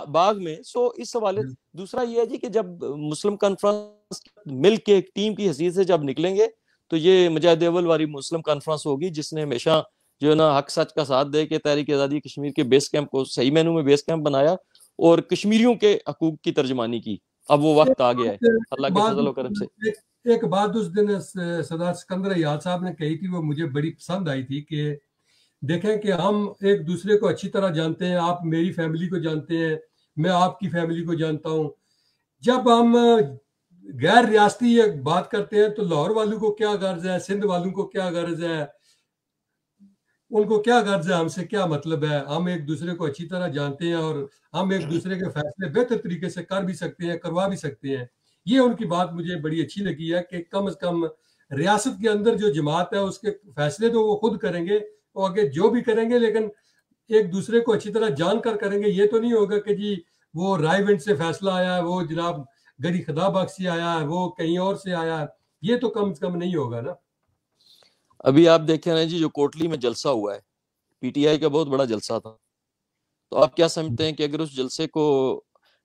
Speaker 2: باغ میں. اس حوالے دوسرا یہ ہے جی کہ جب مسلم کانفرنس مل کے ایک ٹیم کی حیثیت سے جب نکلیں گے تو یہ مجاہد اول والی مسلم کانفرنس ہوگی جس نے ہمیشہ جو ہے نا حق سچ کا ساتھ دے کے تحریک آزادی کشمیر کے بیس کیمپ کو صحیح معنوں میں بیس کیمپ بنایا. اور کشمیریوں کے حقوق کی ترجمانی کی. اب وہ وقت آ گیا ہے اللہ کے فضل و کرم سے.
Speaker 1: ایک بات اس دن سردار سکندر یاد صاحب نے کہی تھی، وہ مجھے بڑی پسند آئی تھی کہ دیکھیں کہ ہم ایک دوسرے کو اچھی طرح جانتے ہیں، آپ میری فیملی کو جانتے ہیں، میں آپ کی فیملی کو جانتا ہوں. جب ہم غیر ریاستی بات کرتے ہیں تو لاہور والوں کو کیا غرض ہے، سندھ والوں کو کیا غرض ہے، ان کو کیا غرض ہے، ہم سے کیا مطلب ہے. ہم ایک دوسرے کو اچھی طرح جانتے ہیں اور ہم ایک دوسرے کے فیصلے بہتر طریقے سے کر بھی سکتے ہیں، کروا بھی سکتے ہیں. یہ ان کی بات مجھے بڑی اچھی لگی ہے کہ کم از کم ریاست کے اندر جو جماعت ہے اس کے فیصلے تو وہ خود کریں گے، وہ آگے جو بھی کریں گے لیکن ایک دوسرے کو اچھی طرح جان کر کریں گے. یہ تو نہیں ہوگا کہ جی وہ رائے ونڈ سے فیصلہ آیا ہے، وہ جناب گری خدا بخش سے آیا ہے، وہ کہیں اور سے آیا ہے. یہ تو کم از کم نہیں ہوگا نا.
Speaker 2: ابھی آپ دیکھیں نا جی، جو کوٹلی میں جلسہ ہوا ہے، پی ٹی آئی کا بہت بڑا جلسہ تھا. تو آپ کیا سمجھتے ہیں کہ اگر اس جلسے کو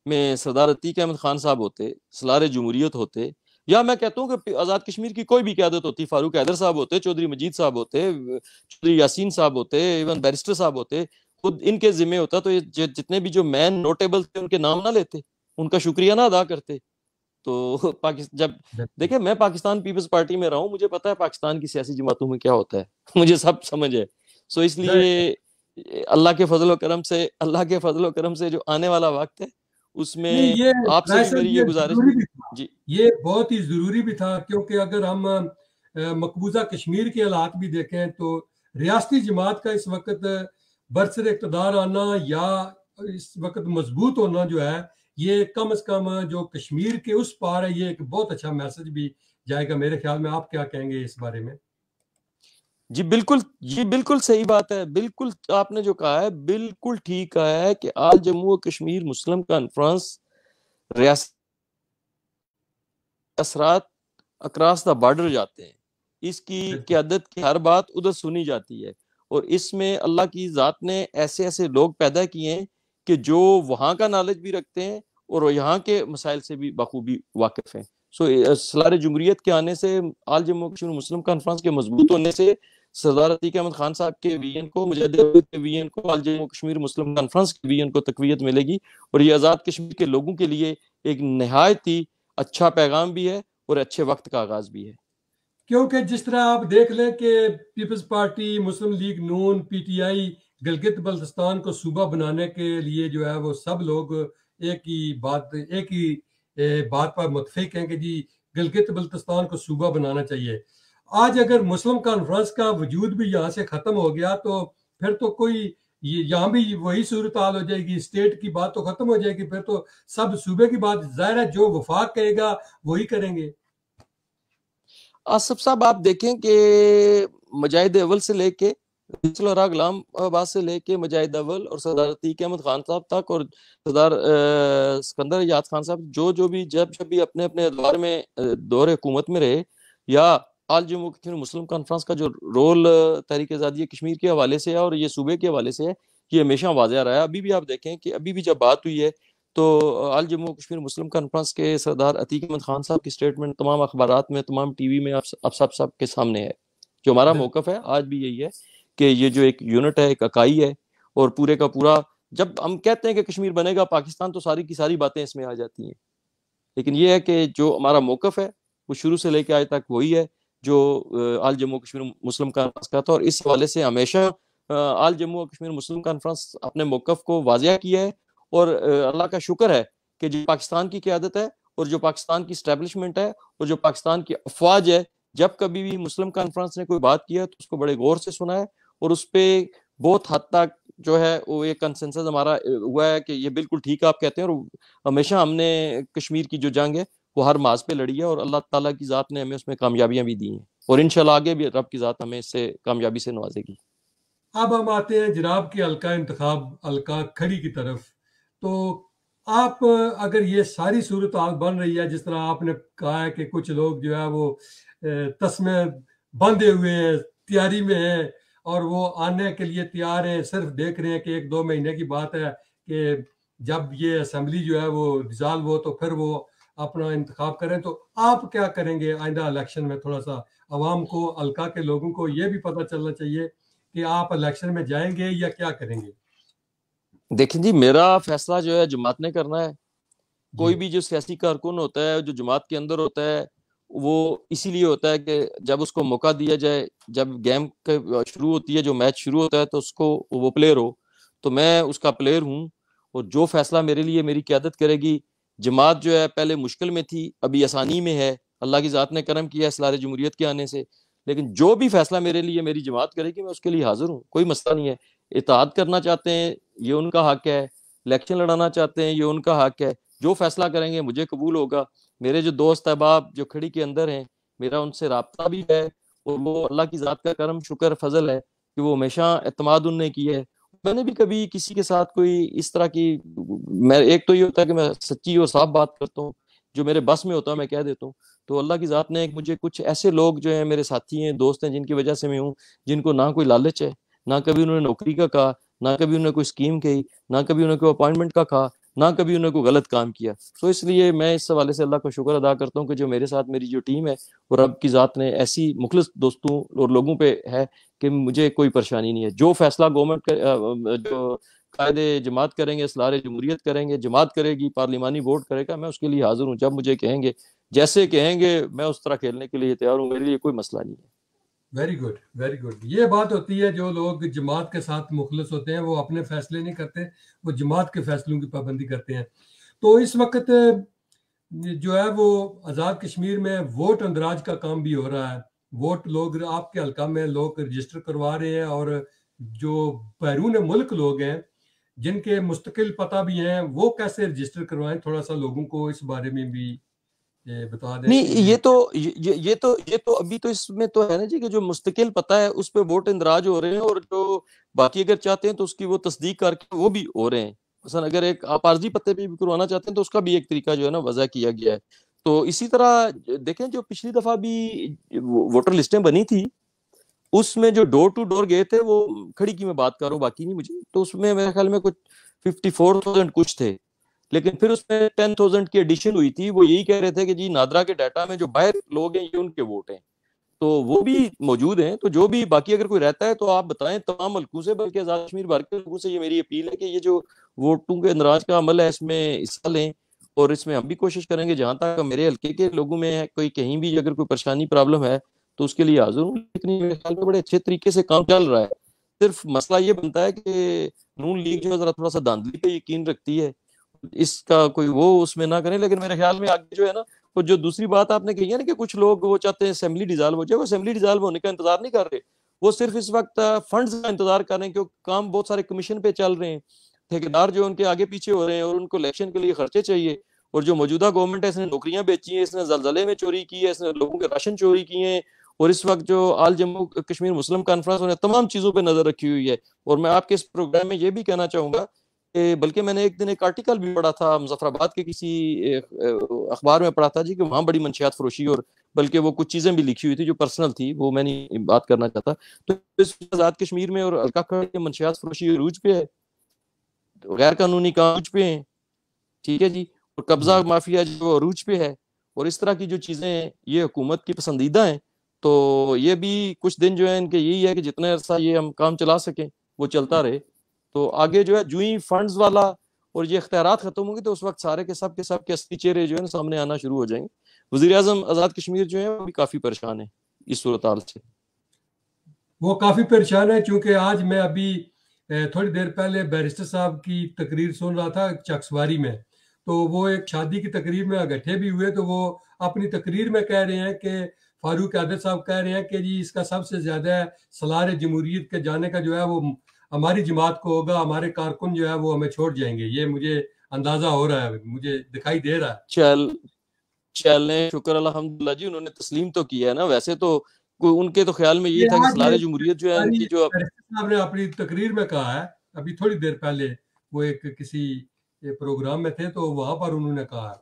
Speaker 2: میں سردار عتیق احمد خان صاحب ہوتے، سالار جمہوریت ہوتے، یا میں کہتا ہوں کہ آزاد کشمیر کی کوئی بھی قیادت ہوتی، فاروق حیدر صاحب ہوتے، چودھری مجید صاحب ہوتے، چودھری یاسین صاحب ہوتے، ایون بیرسٹر صاحب ہوتے، خود ان کے ذمہ ہوتا، تو یہ جتنے بھی جو مین نوٹیبل تھے ان کے نام نہ لیتے، ان کا شکریہ نہ ادا کرتے. تو جب دیکھیں میں پاکستان پیپلز پارٹی میں رہا ہوں، مجھے پتا ہے پاکستان کی سیاسی جماعتوں میں کیا ہوتا ہے، مجھے سب سمجھ ہے. سو اس لیے اللہ کے فضل و کرم سے جو آنے والا وقت ہے اس میں
Speaker 1: نہیں، یہ
Speaker 2: آپ سے بھی میری یہ گزارش.
Speaker 1: ضروری بھی تھا،
Speaker 2: جی
Speaker 1: یہ بہت ہی ضروری بھی تھا، کیونکہ اگر ہم مقبوضہ کشمیر کے حالات بھی دیکھیں تو ریاستی جماعت کا اس وقت برسر اقتدار آنا یا اس وقت مضبوط ہونا جو ہے، یہ کم از کم جو کشمیر کے اس پار ہے، یہ ایک بہت اچھا میسج بھی جائے گا میرے خیال میں. آپ کیا کہیں گے اس بارے میں؟
Speaker 2: جی بالکل صحیح بات ہے. بالکل آپ نے جو کہا ہے بالکل ٹھیک کہا ہے کہ آل جموں و کشمیر مسلم کانفرنس ریاست اثرات اکراس دا بارڈر جاتے ہیں. اس کی قیادت کی ہر بات ادھر سنی جاتی ہے، اور اس میں اللہ کی ذات نے ایسے ایسے لوگ پیدا کیے ہیں کہ جو وہاں کا نالج بھی رکھتے ہیں اور یہاں کے مسائل سے بھی بخوبی واقف ہیں. سالار جمہوریت کے آنے سے، آل جموں کشمیر مسلم کانفرنس کے مضبوط ہونے سے، سردار عتیق احمد خان صاحب کے ویژن کو، مجاہد کے ویژن کو، آل جموں کشمیر مسلم کانفرنس کے ویژن کو تقویت ملے گی. اور یہ آزاد کشمیر کے لوگوں کے لیے ایک نہایت ہی اچھا پیغام بھی ہے اور اچھے وقت کا آغاز بھی ہے.
Speaker 1: کیونکہ جس طرح آپ دیکھ لیں کہ پیپلز پارٹی، مسلم لیگ نون، P T I Gilgit Baltistan کو صوبہ بنانے کے لیے جو ہے وہ سب لوگ ایک ہی بات پر متفق ہیں کہ جی گلگت بلتستان کو صوبہ بنانا چاہیے. آج اگر مسلم کانفرنس کا وجود بھی یہاں سے ختم ہو گیا تو پھر تو کوئی یہاں بھی وہی صورتحال ہو جائے گی، اسٹیٹ کی بات تو ختم ہو جائے گی، پھر تو سب صوبے کی بات ظاہر ہے جو وفاق کہے گا وہی کریں گے.
Speaker 2: آصف صاحب آپ دیکھیں کہ مجاہد اول سے لے کے غلام آباد سے لے کے مجاہد اول اور سردار عتیق احمد خان صاحب تک اور سردار سکندر یاد خان صاحب جو بھی جب بھی اپنے اپنے ادوار میں دور حکومت میں رہے، یا آل جموں کشمیر مسلم کانفرنس کا جو رول تحریک آزادی کشمیر کے حوالے سے ہے اور یہ صوبے کے حوالے سے ہے، یہ ہمیشہ واضح رہا ہے. ابھی بھی آپ دیکھیں کہ ابھی بھی جب بات ہوئی ہے تو آل جموں کشمیر مسلم کانفرنس کے سردار عتیق احمد خان صاحب کی سٹیٹمنٹ تمام اخبارات میں، تمام ٹی وی میں اب سب کے سامنے ہے. جو ہمارا موقف ہے آج بھی یہی ہے کہ یہ جو ایک یونٹ ہے، ایک اکائی ہے، اور پورے کا پورا جب ہم کہتے ہیں کہ کشمیر بنے گا پاکستان تو ساری کی ساری باتیں اس میں آ جاتی ہیں. لیکن یہ ہے کہ جو ہمارا موقف ہے وہ شروع سے لے کے آج تک وہی ہے جو آل جموں کشمیر مسلم کانفرنس کا تھا، اور اس حوالے سے ہمیشہ آل جموں کشمیر مسلم کانفرنس اپنے موقف کو واضح کیا ہے. اور اللہ کا شکر ہے کہ جو پاکستان کی قیادت ہے اور جو پاکستان کی اسٹیبلشمنٹ ہے اور جو پاکستان کی افواج ہے، جب کبھی بھی مسلم کانفرنس نے کوئی بات کیا تو اس کو بڑے غور سے سنا ہے، اور اس پہ بہت حد تک جو ہے وہ ایک کنسنسس ہمارا ہوا ہے کہ یہ بالکل ٹھیک آپ کہتے ہیں. اور ہمیشہ ہم نے کشمیر کی جو جنگ ہے وہ ہر ماز پہ لڑی ہے، اور اللہ تعالیٰ کی ذات نے ہمیں اس میں کامیابیاں بھی دی ہیں، اور انشاءاللہ آگے بھی رب کی ذات ہمیں اس سے کامیابی سے نوازے گی.
Speaker 1: اب ہم آتے ہیں جناب کے حلقہ انتخاب حلقہ کھڑی کی طرف. تو آپ اگر یہ ساری صورتحال بن رہی ہے جس طرح آپ نے کہا ہے کہ کچھ لوگ جو ہے وہ تسمے باندھے ہوئے ہیں، تیاری میں ہیں اور وہ آنے کے لیے تیار ہیں، صرف دیکھ رہے ہیں کہ 1-2 مہینے کی بات ہے کہ جب یہ اسمبلی جو ہے وہ ڈیزالو ہو تو پھر وہ اپنا انتخاب کریں، تو آپ کیا کریں گے آئندہ الیکشن میں؟ تھوڑا سا عوام کو، حلقہ کے لوگوں کو یہ بھی پتہ چلنا چاہیے کہ آپ الیکشن میں جائیں گے یا کیا کریں گے.
Speaker 2: دیکھیں جی، میرا فیصلہ جو ہے جماعت نے کرنا ہے. کوئی
Speaker 1: جی
Speaker 2: بھی جو سیاسی کارکن ہوتا ہے جو جماعت کے اندر ہوتا ہے وہ اسی لیے ہوتا ہے کہ جب اس کو موقع دیا جائے، جب گیم شروع ہوتی ہے، جو میچ شروع ہوتا ہے تو اس کو وہ پلیئر ہو. تو میں اس کا پلیئر ہوں، اور جو فیصلہ میرے لیے میری قیادت کرے گی. جماعت جو ہے پہلے مشکل میں تھی، ابھی آسانی میں ہے، اللہ کی ذات نے کرم کیا ہے اسرار جمہوریت کے آنے سے. لیکن جو بھی فیصلہ میرے لیے میری جماعت کرے گی میں اس کے لیے حاضر ہوں، کوئی مسئلہ نہیں ہے. اتحاد کرنا چاہتے ہیں یہ ان کا حق ہے، الیکشن لڑانا چاہتے ہیں یہ ان کا حق ہے. جو فیصلہ کریں گے مجھے قبول ہوگا. میرے جو دوست احباب جو کھڑی کے اندر ہیں، میرا ان سے رابطہ بھی ہے، اور وہ اللہ کی ذات کا کرم شکر فضل ہے کہ وہ ہمیشہ اعتماد ان نے کیا ہے. میں نے بھی کبھی کسی کے ساتھ کوئی اس طرح کی، میں ایک تو یہ ہوتا ہے کہ میں سچی اور صاف بات کرتا ہوں، جو میرے بس میں ہوتا ہے میں کہہ دیتا ہوں. تو اللہ کی ذات نے مجھے کچھ ایسے لوگ جو ہیں میرے ساتھی ہیں، دوست ہیں، جن کی وجہ سے میں ہوں، جن کو نہ کوئی لالچ ہے، نہ کبھی انہوں نے نوکری کا کہا، نہ کبھی انہوں نے کوئی اسکیم کہی، نہ کبھی انہوں نے کوئی اپائنٹمنٹ کا کہا، نہ کبھی انہوں نے کوئی غلط کام کیا. تو اس لیے میں اس حوالے سے اللہ کا شکر ادا کرتا ہوں کہ جو میرے ساتھ میری جو ٹیم ہے، اور رب کی ذات نے ایسی مخلص دوستوں اور لوگوں پہ ہے کہ مجھے کوئی پریشانی نہیں ہے. جو فیصلہ گورنمنٹ جو قائد جماعت کریں گے، اصلاح جمہوریت کریں گے، جماعت کرے گی، پارلیمانی ووٹ کرے گا، میں اس کے لیے حاضر ہوں. جب مجھے کہیں گے، جیسے کہیں گے، میں اس طرح کھیلنے کے لیے تیار ہوں، میرے لیے کوئی مسئلہ نہیں ہے.
Speaker 1: Very good very good. یہ بات ہوتی ہے جو لوگ جماعت کے ساتھ مخلص ہوتے ہیں وہ اپنے فیصلے نہیں کرتے، وہ جماعت کے فیصلوں کی پابندی کرتے ہیں. تو اس وقت جو ہے وہ آزاد کشمیر میں ووٹ اندراج کا کام بھی ہو رہا ہے. ووٹ لوگ آپ کے حلقہ میں لوگ رجسٹر کروا رہے ہیں، اور جو بیرون ملک لوگ ہیں جن کے مستقل پتہ بھی ہیں وہ کیسے رجسٹر کروائیں؟ تھوڑا سا لوگوں کو اس بارے میں بھی بتا دیں
Speaker 2: نہیں،
Speaker 1: کہ
Speaker 2: یہ تو ابھی تو اس میں تو ہے نا جی کہ جو مستقل پتہ ہے اس پہ ووٹ اندراج ہو رہے ہیں، اور جو باقی اگر چاہتے ہیں تو اس کی وہ تصدیق کر کے وہ بھی ہو رہے ہیں. مثلا اگر ایک آپ عارضی پتے پہ بھی کروانا چاہتے ہیں تو اس کا بھی ایک طریقہ جو ہے نا وضع کیا گیا ہے. تو اسی طرح دیکھیں، جو پچھلی دفعہ بھی ووٹر لسٹیں بنی تھی، اس میں جو ڈور ٹو ڈور گئے تھے، وہ کھڑی کی میں بات کر رہا ہوں، باقی نہیں مجھے، تو اس میں میرے خیال میں کچھ 54,000 کچھ تھے. لیکن پھر اس میں 10,000 کی ایڈیشن ہوئی تھی. وہ یہی کہہ رہے تھے کہ جی نادرا کے ڈیٹا میں جو باہر لوگ ہیں یہ ان کے ووٹ ہیں، تو وہ بھی موجود ہیں. تو جو بھی باقی اگر کوئی رہتا ہے تو آپ بتائیں تمام ملکوں سے، بلکہ آزاد کشمیر بھر کے لوگوں سے یہ میری اپیل ہے کہ یہ جو ووٹوں کے اندراج کا عمل ہے اس میں حصہ لیں، اور اس میں ہم بھی کوشش کریں گے جہاں تک میرے حلقے کے لوگوں میں کوئی کہیں بھی اگر کوئی پریشانی پرابلم ہے تو اس کے لیے حاضر ہوں. لیکن میرے خیال میں بڑے اچھے طریقے سے کام چل رہا ہے. صرف مسئلہ یہ بنتا ہے کہ نون لیگ جو ہے ذرا تھوڑا سا دھاندلی پہ یقین رکھتی ہے، اس کا کوئی وہ اس میں نہ کریں. لیکن میرے خیال میں آگے جو ہے نا، اور جو دوسری بات آپ نے کہی ہے نا کہ کچھ لوگ وہ چاہتے ہیں اسمبلی ڈیزالو ہو جائے، وہ اسمبلی ڈیزالو ہونے کا انتظار نہیں کر رہے، وہ صرف اس وقت فنڈز کا انتظار کر رہے ہیں، کیونکہ کام بہت سارے کمیشن پہ چل رہے ہیں، ٹھیکیدار جو ان کے آگے پیچھے ہو رہے ہیں، اور ان کو الیکشن کے لیے خرچے چاہیے. اور جو موجودہ گورنمنٹ ہے اس نے نوکریاں بیچی ہیں، اس نے زلزلے میں چوری کی ہے، اس نے لوگوں کے راشن چوری کیے ہیں، اور اس وقت جو آل جموں کشمیر مسلم کانفرنس نے تمام چیزوں پہ نظر رکھی ہوئی ہے. اور میں آپ کے اس پروگرام میں یہ بھی کہنا چاہوں گا کہ بلکہ میں نے ایک دن ایک آرٹیکل بھی پڑھا تھا مظفر آباد کے کسی اخبار میں پڑھا تھا جی کہ وہاں بڑی منشیات فروشی، اور بلکہ وہ کچھ چیزیں بھی لکھی ہوئی تھی جو پرسنل تھی، وہ میں نہیں بات کرنا چاہتا. تو اس آزاد کشمیر میں اور ہلکا کھڑی منشیات فروشی عروج پہ ہے، غیر قانونی کام عروج پہ ہیں، ٹھیک ہے جی، اور قبضہ مافیا جو عروج پہ ہے، اور اس طرح کی جو چیزیں ہیں یہ حکومت کی پسندیدہ ہیں. تو یہ بھی کچھ دن جو ہے ان کے یہی ہے کہ جتنے عرصہ یہ ہم کام چلا سکیں وہ چلتا رہے. تو آگے جو ہے جو ہی فنڈز والا اور یہ اختیارات ختم ہوں گے تو اس وقت سارے کے سب کے اصلی چہرے جو ہے نا سامنے آنا شروع ہو جائیں گے. وزیر اعظم آزاد کشمیر جو ہے وہ بھی کافی پریشان ہے اس صورتحال سے.
Speaker 1: وہ کافی پریشان ہے، چونکہ آج میں ابھی تھوڑی دیر پہلے بیرسٹر صاحب کی تقریر سن رہا تھا چکسواری میں. تو وہ ایک شادی کی تقریر میں اکٹھے بھی ہوئے، تو وہ اپنی تقریر میں کہہ رہے ہیں کہ فاروق عادل صاحب کہہ رہے ہیں کہ جی اس کا سب سے زیادہ سالار جمہوریت کے جانے کا جو ہے وہ ہماری جماعت کو ہوگا، ہمارے کارکن جو ہے وہ ہمیں چھوڑ جائیں گے. یہ مجھے اندازہ ہو رہا ہے، مجھے دکھائی دے رہا ہے.
Speaker 2: چلیں شکر الحمدللہ جی، انہوں نے تسلیم تو کیا ہے نا. ویسے تو ان کے تو خیال میں یہی
Speaker 1: یہ
Speaker 2: تھا کہ
Speaker 1: آج
Speaker 2: سالار جمہوریت جو ہے ان کی جو
Speaker 1: بیرسٹر صاحب نے اپنی تقریر میں کہا ہے، ابھی تھوڑی دیر پہلے وہ ایک کسی پروگرام میں تھے تو وہاں پر انہوں نے کہا.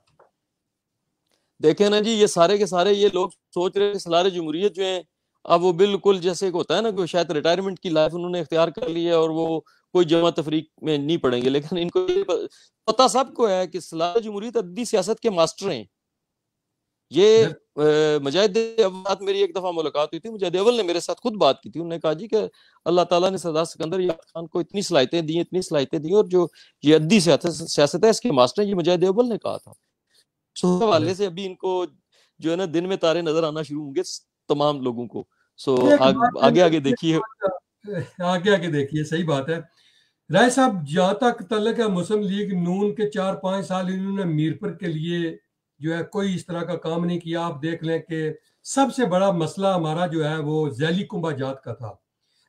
Speaker 2: دیکھیں نا جی، یہ سارے کے سارے یہ لوگ سوچ رہے ہیں سالار جمہوریت جو ہیں اب وہ بالکل جیسے کہ ہوتا ہے نا کہ شاید ریٹائرمنٹ کی لائف انہوں نے اختیار کر لی ہے اور وہ کوئی جمع تفریق میں نہیں پڑیں گے. لیکن ان کو پتہ سب کو ہے کہ سالار جمہوریت عددی سیاست کے ماسٹر ہیں. یہ مجاہد اول میری ایک دفعہ ملاقات ہوئی تھی، مجاہد اول نے میرے ساتھ خود بات کی تھی. انہوں نے کہا جی کہ اللہ تعالیٰ نے سردار سکندر یاد خان کو اتنی صلاحیتیں دی اور جو یہ عدی سیاست ہے اس کے ماسٹر یہ مجاہد اول نے کہا تھا. سو حوالے سے ابھی ان کو جو ہے نا دن میں تارے نظر آنا شروع ہوں گے تمام لوگوں کو. سو آگے دیکھیے،
Speaker 1: آگے دیکھیے. صحیح بات ہے. رائے صاحب، جہاں تک تعلق ہے مسلم لیگ نون کے 4-5 سال انہوں نے میرپور کے لیے جو ہے کوئی اس طرح کا کام نہیں کیا. آپ دیکھ لیں کہ سب سے بڑا مسئلہ ہمارا جو ہے وہ ذیلی کنبہ جات کا تھا.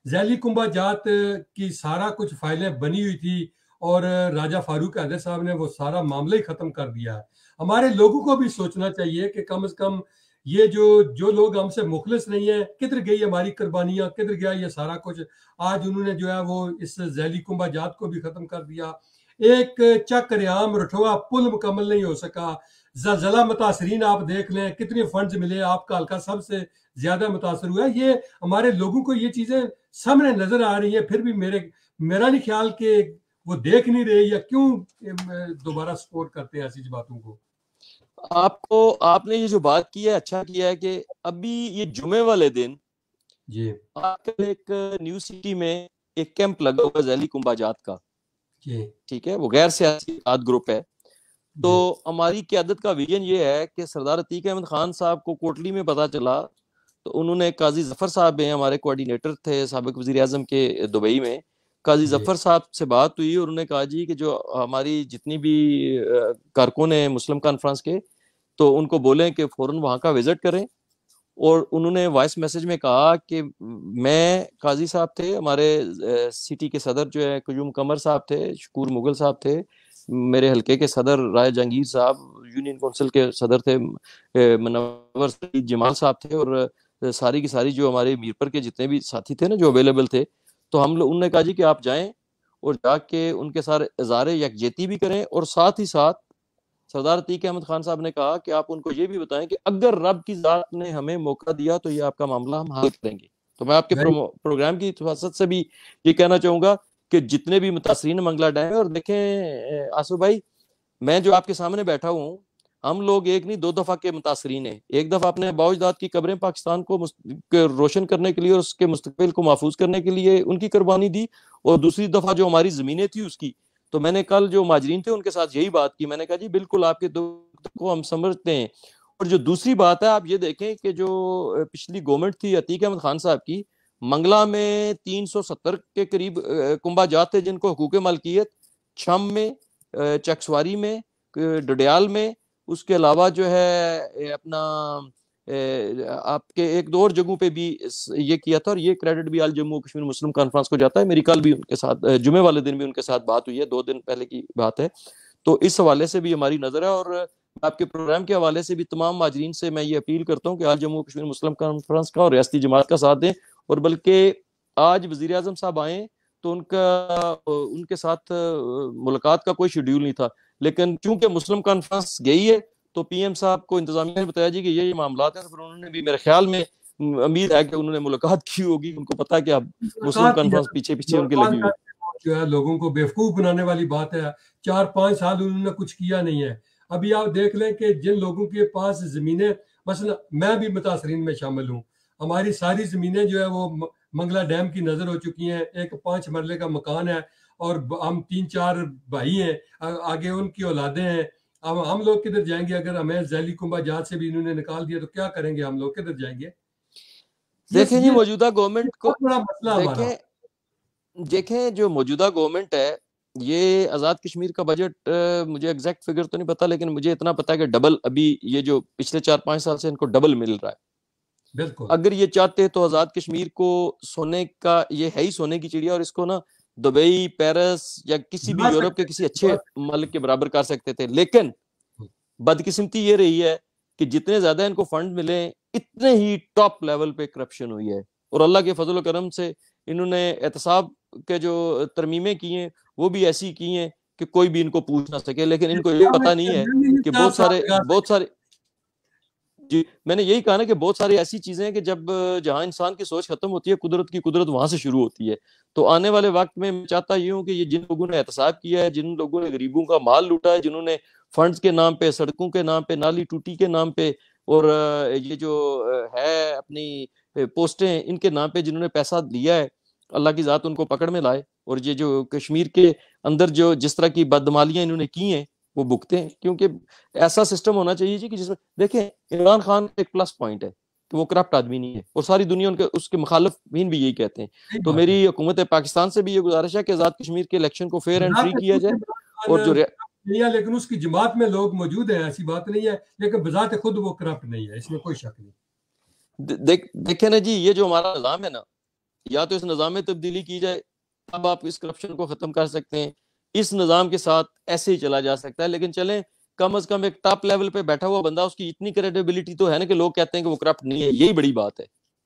Speaker 1: ذیلی کنبہ جات کی سارا کچھ فائلیں بنی ہوئی تھی اور راجہ فاروق حیدر صاحب نے وہ سارا معاملہ ہی ختم کر دیا ہے. ہمارے لوگوں کو بھی سوچنا چاہیے کہ کم از کم یہ جو لوگ ہم سے مخلص نہیں ہیں، کدھر گئی ہماری قربانیاں، کدھر گیا یہ سارا کچھ. آج انہوں نے جو ہے وہ اس ذیلی کنبہ جات کو بھی ختم کر دیا. ایک چک ریام رٹھوا پل مکمل نہیں ہو سکا. زلزلہ متاثرین آپ دیکھ لیں کتنے فنڈز ملے، آپ کا حلقہ سب سے زیادہ متاثر ہوا ہے. یہ ہمارے لوگوں کو یہ چیزیں سامنے نظر آ رہی ہیں، پھر بھی میرا نہیں خیال کہ وہ دیکھ نہیں رہے یا کیوں دوبارہ سپورٹ کرتے ہیں ایسی باتوں کو.
Speaker 2: آپ نے یہ جو بات کی ہے اچھا کیا ہے کہ ابھی یہ جمعے والے دن
Speaker 1: جی
Speaker 2: آج کل ایک نیو سٹی میں ایک کیمپ لگا ہوا ذیلی کنبہ جات کا.
Speaker 1: جی
Speaker 2: ٹھیک ہے، وہ غیر سیاسی گروپ ہے. تو ہماری قیادت کا ویژن یہ ہے کہ سردار عتیق احمد خان صاحب کو کوٹلی میں پتا چلا تو انہوں نے قاضی ظفر صاحب ہیں، ہمارے کوارڈینیٹر تھے سابق وزیر اعظم کے دبئی میں. قاضی ظفر صاحب سے بات ہوئی اور انہوں نے کہا جی کہ جو ہماری جتنی بھی کارکن ہیں مسلم کانفرنس کے تو ان کو بولیں کہ فوراً وہاں کا وزٹ کریں. اور انہوں نے وائس میسج میں کہا کہ میں قاضی صاحب تھے، ہمارے سٹی کے صدر جو ہے قیوم قمر صاحب تھے، شکور مغل صاحب تھے، میرے حلقے کے صدر رائے جہانگیر صاحب، یونین کونسل کے صدر تھے منور سعید جمال صاحب تھے، اور ساری کی ساری جو ہمارے میرپور کے جتنے بھی ساتھی تھے نا جو اویلیبل تھے. تو انہوں نے کہا جی کہ آپ جائیں اور جا کے ان کے ساتھ اظہار یکجہتی بھی کریں، اور ساتھ ہی ساتھ سردار عتیق احمد خان صاحب نے کہا کہ آپ ان کو یہ بھی بتائیں کہ اگر رب کی ذات نے ہمیں موقع دیا تو یہ آپ کا معاملہ ہم حل کریں گے. تو میں آپ کے پروگرام کی حفاظت سے بھی یہ کہنا چاہوں گا کہ جتنے بھی متاثرین منگلہ ڈیم ہے، اور دیکھیں آصف بھائی میں جو آپ کے سامنے بیٹھا ہوں، ہم لوگ ایک نہیں 2 دفعہ کے متاثرین ہیں. ایک دفعہ اپنے باوجداد کی قبریں پاکستان کو روشن کرنے کے لیے اور اس کے مستقبل کو محفوظ کرنے کے لیے ان کی قربانی دی، اور دوسری دفعہ جو ہماری زمینیں تھی اس کی. تو میں نے کل جو مہاجرین تھے ان کے ساتھ یہی بات کی، میں نے کہا جی بالکل آپ کے دکھ کو ہم سمجھتے ہیں. اور جو دوسری بات ہے آپ یہ دیکھیں کہ جو پچھلی گورنمنٹ تھی عتیق احمد خان صاحب کی، منگلہ میں 370 کے قریب کنبہ جات تھے جن کو حقوق مالکیت، چھم میں، چکسواری میں، ڈڈیال میں، اس کے علاوہ جو ہے اپنا آپ کے ایک دو اور جگہوں پہ بھی یہ کیا تھا. اور یہ کریڈٹ بھی آل جموں کشمیر مسلم کانفرنس کو جاتا ہے. میری کل بھی ان کے ساتھ جمعے والے دن بھی ان کے ساتھ بات ہوئی ہے، 2 دن پہلے کی بات ہے. تو اس حوالے سے بھی ہماری نظر ہے، اور آپ کے پروگرام کے حوالے سے بھی تمام مہاجرین سے میں یہ اپیل کرتا ہوں کہ آل جموں کشمیر مسلم کانفرنس کا اور ریاستی جماعت کا ساتھ دیں. اور بلکہ آج وزیر اعظم صاحب آئیں تو ان کے ساتھ ملاقات کا کوئی شیڈیول نہیں تھا، لیکن چونکہ مسلم کانفرنس گئی ہے تو پی ایم صاحب کو انتظامیہ نے بتایا جی کہ یہ معاملات ہیں. تو پھر انہوں نے بھی میرے خیال میں امید ہے کہ انہوں نے ملاقات کی ہوگی، ان کو پتا کہ اب مسلم کانفرنس پیچھے ان کے لگی ہوئی
Speaker 1: جو ہے لوگوں کو بیوقوف بنانے والی بات ہے. 4-5 سال انہوں نے کچھ کیا نہیں ہے. ابھی آپ دیکھ لیں کہ جن لوگوں کے پاس زمینیں، مثلا میں بھی متاثرین میں شامل ہوں، ہماری ساری زمینیں جو ہے وہ منگلہ ڈیم کی نظر ہو چکی ہیں. ایک 5 مرلے کا مکان ہے اور ہم 3-4 بھائی ہیں، آگے ان کی اولادیں ہیں. اب ہم لوگ کدھر جائیں گے؟ اگر ہمیں ذیلی کنبہ جات سے بھی انہوں نے نکال دیا تو کیا کریں گے؟ ہم لوگ کدھر جائیں گے؟
Speaker 2: دیکھیں جی موجودہ گورنمنٹ کو،
Speaker 1: بڑا مسئلہ ہمارا.
Speaker 2: دیکھیں جو موجودہ گورنمنٹ ہے، یہ آزاد کشمیر کا بجٹ مجھے ایگزیکٹ فگر تو نہیں پتا، لیکن مجھے اتنا پتا ہے کہ ڈبل ابھی یہ جو پچھلے 4-5 سال سے ان کو ڈبل مل رہا ہے.
Speaker 1: بالکل
Speaker 2: اگر یہ چاہتے تو آزاد کشمیر کو سونے کا، یہ ہے ہی سونے کی چڑیا، اور اس کو نا دبئی، پیرس یا کسی بھی یورپ کے کسی اچھے ملک کے برابر کر سکتے تھے. لیکن بدقسمتی یہ رہی ہے کہ جتنے زیادہ ان کو فنڈ ملے اتنے ہی ٹاپ لیول پہ کرپشن ہوئی ہے. اور اللہ کے فضل و کرم سے انہوں نے احتساب کے جو ترمیمیں کی ہیں وہ بھی ایسی کی ہیں کہ کوئی بھی ان کو پوچھ نہ سکے. لیکن ان کو یہ پتہ نہیں ہے کہ بہت سارے جی میں نے یہی کہا نا کہ بہت ساری ایسی چیزیں ہیں کہ جہاں انسان کی سوچ ختم ہوتی ہے، قدرت کی قدرت وہاں سے شروع ہوتی ہے. تو آنے والے وقت میں چاہتا یہ ہوں کہ یہ جن لوگوں نے احتساب کیا ہے، جن لوگوں نے غریبوں کا مال لوٹا ہے، جنہوں نے فنڈز کے نام پہ، سڑکوں کے نام پہ، نالی ٹوٹی کے نام پہ اور یہ جو ہے اپنی پوسٹیں ان کے نام پہ جنہوں نے پیسہ لیا ہے، اللہ کی ذات ان کو پکڑ میں لائے، اور یہ جو کشمیر کے اندر جو جس طرح کی بدعمالیاں انہوں نے کی ہیں وہ بھگتے ہیں، کیونکہ ایسا سسٹم ہونا چاہیے جی کہ جس میں دیکھیں عمران خان کا ایک پلس پوائنٹ ہے کہ وہ کرپٹ آدمی نہیں ہے، اور ساری دنیا اس کے مخالفین بھی یہی کہتے ہیں.
Speaker 1: صحیح
Speaker 2: تو
Speaker 1: بات ہے.
Speaker 2: میری حکومت پاکستان سے بھی یہ گزارش ہے کہ آزاد کشمیر کے الیکشن کو فیئر اینڈ فری
Speaker 1: بذات
Speaker 2: کیا
Speaker 1: خود
Speaker 2: جائے، اور
Speaker 1: عمران
Speaker 2: جو
Speaker 1: خان نہیں ہے، لیکن اس کی جماعت میں لوگ موجود ہیں، ایسی بات نہیں ہے، لیکن بذات خود وہ کرپٹ نہیں ہے، اس میں کوئی شک نہیں.
Speaker 2: دیکھیں نا جی، یہ جو ہمارا نظام ہے نا، یا تو اس نظام میں تبدیلی کی جائے، اب آپ اس کرپشن کو ختم کر سکتے ہیں. اس نظام کے ساتھ ایسے ہی چلا جا سکتا ہے، لیکن چلیں کم از کم ایک ٹاپ لیول پہ بیٹھا ہوا بندہ، اس کی اتنی کریڈیبلٹی تو ہے نا کہ لوگ کہتے ہیں کہ وہ کرپٹ نہیں ہے. یہی بڑی بات ہے.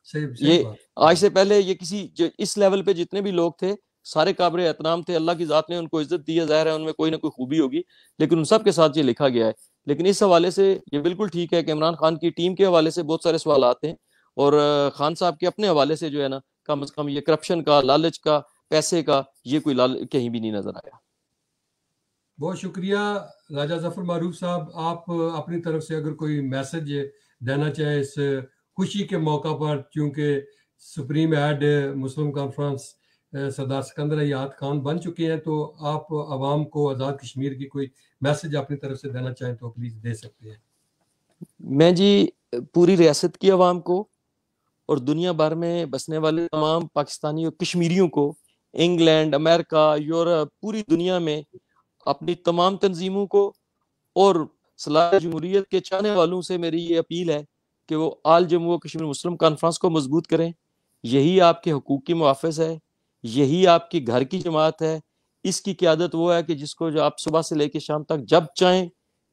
Speaker 1: صحیح
Speaker 2: یہ
Speaker 1: بات.
Speaker 2: آج سے پہلے یہ کسی جو اس لیول پہ جتنے بھی لوگ تھے سارے قابل احترام تھے، اللہ کی ذات نے ان کو عزت دی ہے، ظاہر ہے ان میں کوئی نہ کوئی خوبی ہوگی، لیکن ان سب کے ساتھ یہ لکھا گیا ہے. لیکن اس حوالے سے یہ بالکل ٹھیک ہے کہ عمران خان کی ٹیم کے حوالے سے بہت سارے سوالات ہیں، اور خان صاحب کے اپنے حوالے سے جو ہے نا کم از کم یہ کرپشن کا، لالچ کا، پیسے کا، یہ کوئی کہیں بھی نہیں نظر آیا.
Speaker 1: بہت شکریہ راجہ ظفر معروف صاحب. آپ اپنی طرف سے اگر کوئی میسج دینا چاہیں اس خوشی کے موقع پر، چونکہ سپریم ہیڈ مسلم کانفرنس سردار سکندر حیات خان بن چکے ہیں، تو آپ عوام کو آزاد کشمیر کی کوئی میسج اپنی طرف سے دینا چاہیں تو پلیز دے سکتے ہیں.
Speaker 2: میں جی پوری ریاست کی عوام کو اور دنیا بھر میں بسنے والے تمام پاکستانی اور کشمیریوں کو، انگلینڈ، امریکہ، یورپ، پوری دنیا میں اپنی تمام تنظیموں کو اور صلاح جمہوریت کے چاہنے والوں سے میری یہ اپیل ہے کہ وہ آل جموں و کشمیر مسلم کانفرنس کو مضبوط کریں. یہی آپ کے حقوق کی محافظ ہے، یہی آپ کی گھر کی جماعت ہے. اس کی قیادت وہ ہے کہ جس کو جو آپ صبح سے لے کے شام تک جب چاہیں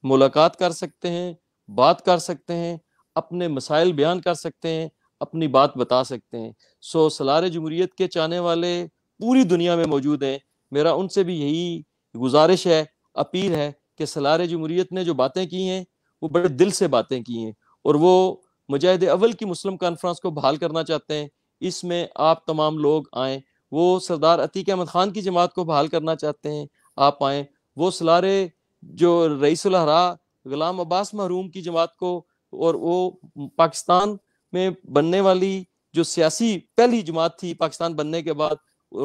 Speaker 2: ملاقات کر سکتے ہیں، بات کر سکتے ہیں، اپنے مسائل بیان کر سکتے ہیں، اپنی بات بتا سکتے ہیں. سو سالار جمہوریت کے چاہنے والے پوری دنیا میں موجود ہیں. میرا ان سے بھی یہی گزارش ہے، اپیل ہے کہ سالار جمہوریت نے جو باتیں کی ہیں وہ بڑے دل سے باتیں کی ہیں، اور وہ مجاہد اول کی مسلم کانفرنس کو بحال کرنا چاہتے ہیں. اس میں آپ تمام لوگ آئیں. وہ سردار عتیق احمد خان کی جماعت کو بحال کرنا چاہتے ہیں، آپ آئیں. وہ سالار جو رئیس الہرا غلام عباس محروم کی جماعت کو، اور وہ پاکستان میں بننے والی جو سیاسی پہلی جماعت تھی پاکستان بننے کے بعد،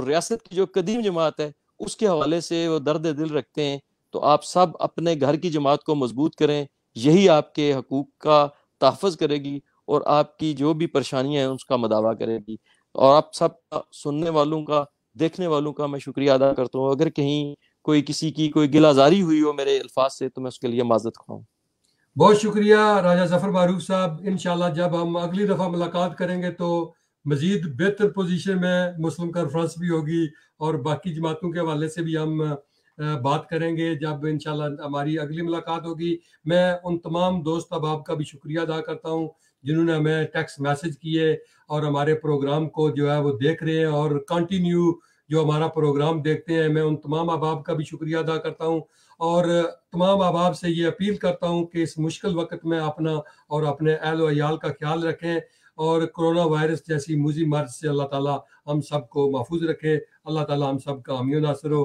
Speaker 2: ریاست کی جو قدیم جماعت ہے، اس کے حوالے سے وہ درد دل رکھتے ہیں. تو آپ سب اپنے گھر کی جماعت کو مضبوط کریں، یہی آپ کے حقوق کا تحفظ کرے گی، اور آپ کی جو بھی پریشانیاں ہیں اس کا مداوع کرے گی. اور آپ سب سننے والوں کا، دیکھنے والوں کا میں شکریہ ادا کرتا ہوں. اگر کہیں کوئی کسی کی کوئی گلہ زاری ہوئی ہو میرے الفاظ سے تو میں اس کے لیے معذرت خواہوں.
Speaker 1: بہت شکریہ راجہ ظفر معروف صاحب. انشاءاللہ جب ہم اگلی دفعہ ملاقات کریں گے تو مزید بہتر پوزیشن میں مسلم کانفرنس بھی ہوگی، اور باقی جماعتوں کے حوالے سے بھی ہم بات کریں گے جب انشاءاللہ ہماری اگلی ملاقات ہوگی. میں ان تمام دوست احباب کا بھی شکریہ ادا کرتا ہوں جنہوں نے ہمیں ٹیکسٹ میسج کیے اور ہمارے پروگرام کو جو ہے وہ دیکھ رہے ہیں اور کنٹینیو جو ہمارا پروگرام دیکھتے ہیں. میں ان تمام احباب کا بھی شکریہ ادا کرتا ہوں، اور تمام احباب سے یہ اپیل کرتا ہوں کہ اس مشکل وقت میں اپنا اور اپنے اہل و عیال کا خیال رکھیں، اور کرونا وائرس جیسی موذی مرض سے اللہ تعالیٰ ہم سب کو محفوظ رکھے. اللہ تعالیٰ ہم سب کا حامی و ناصر ہو.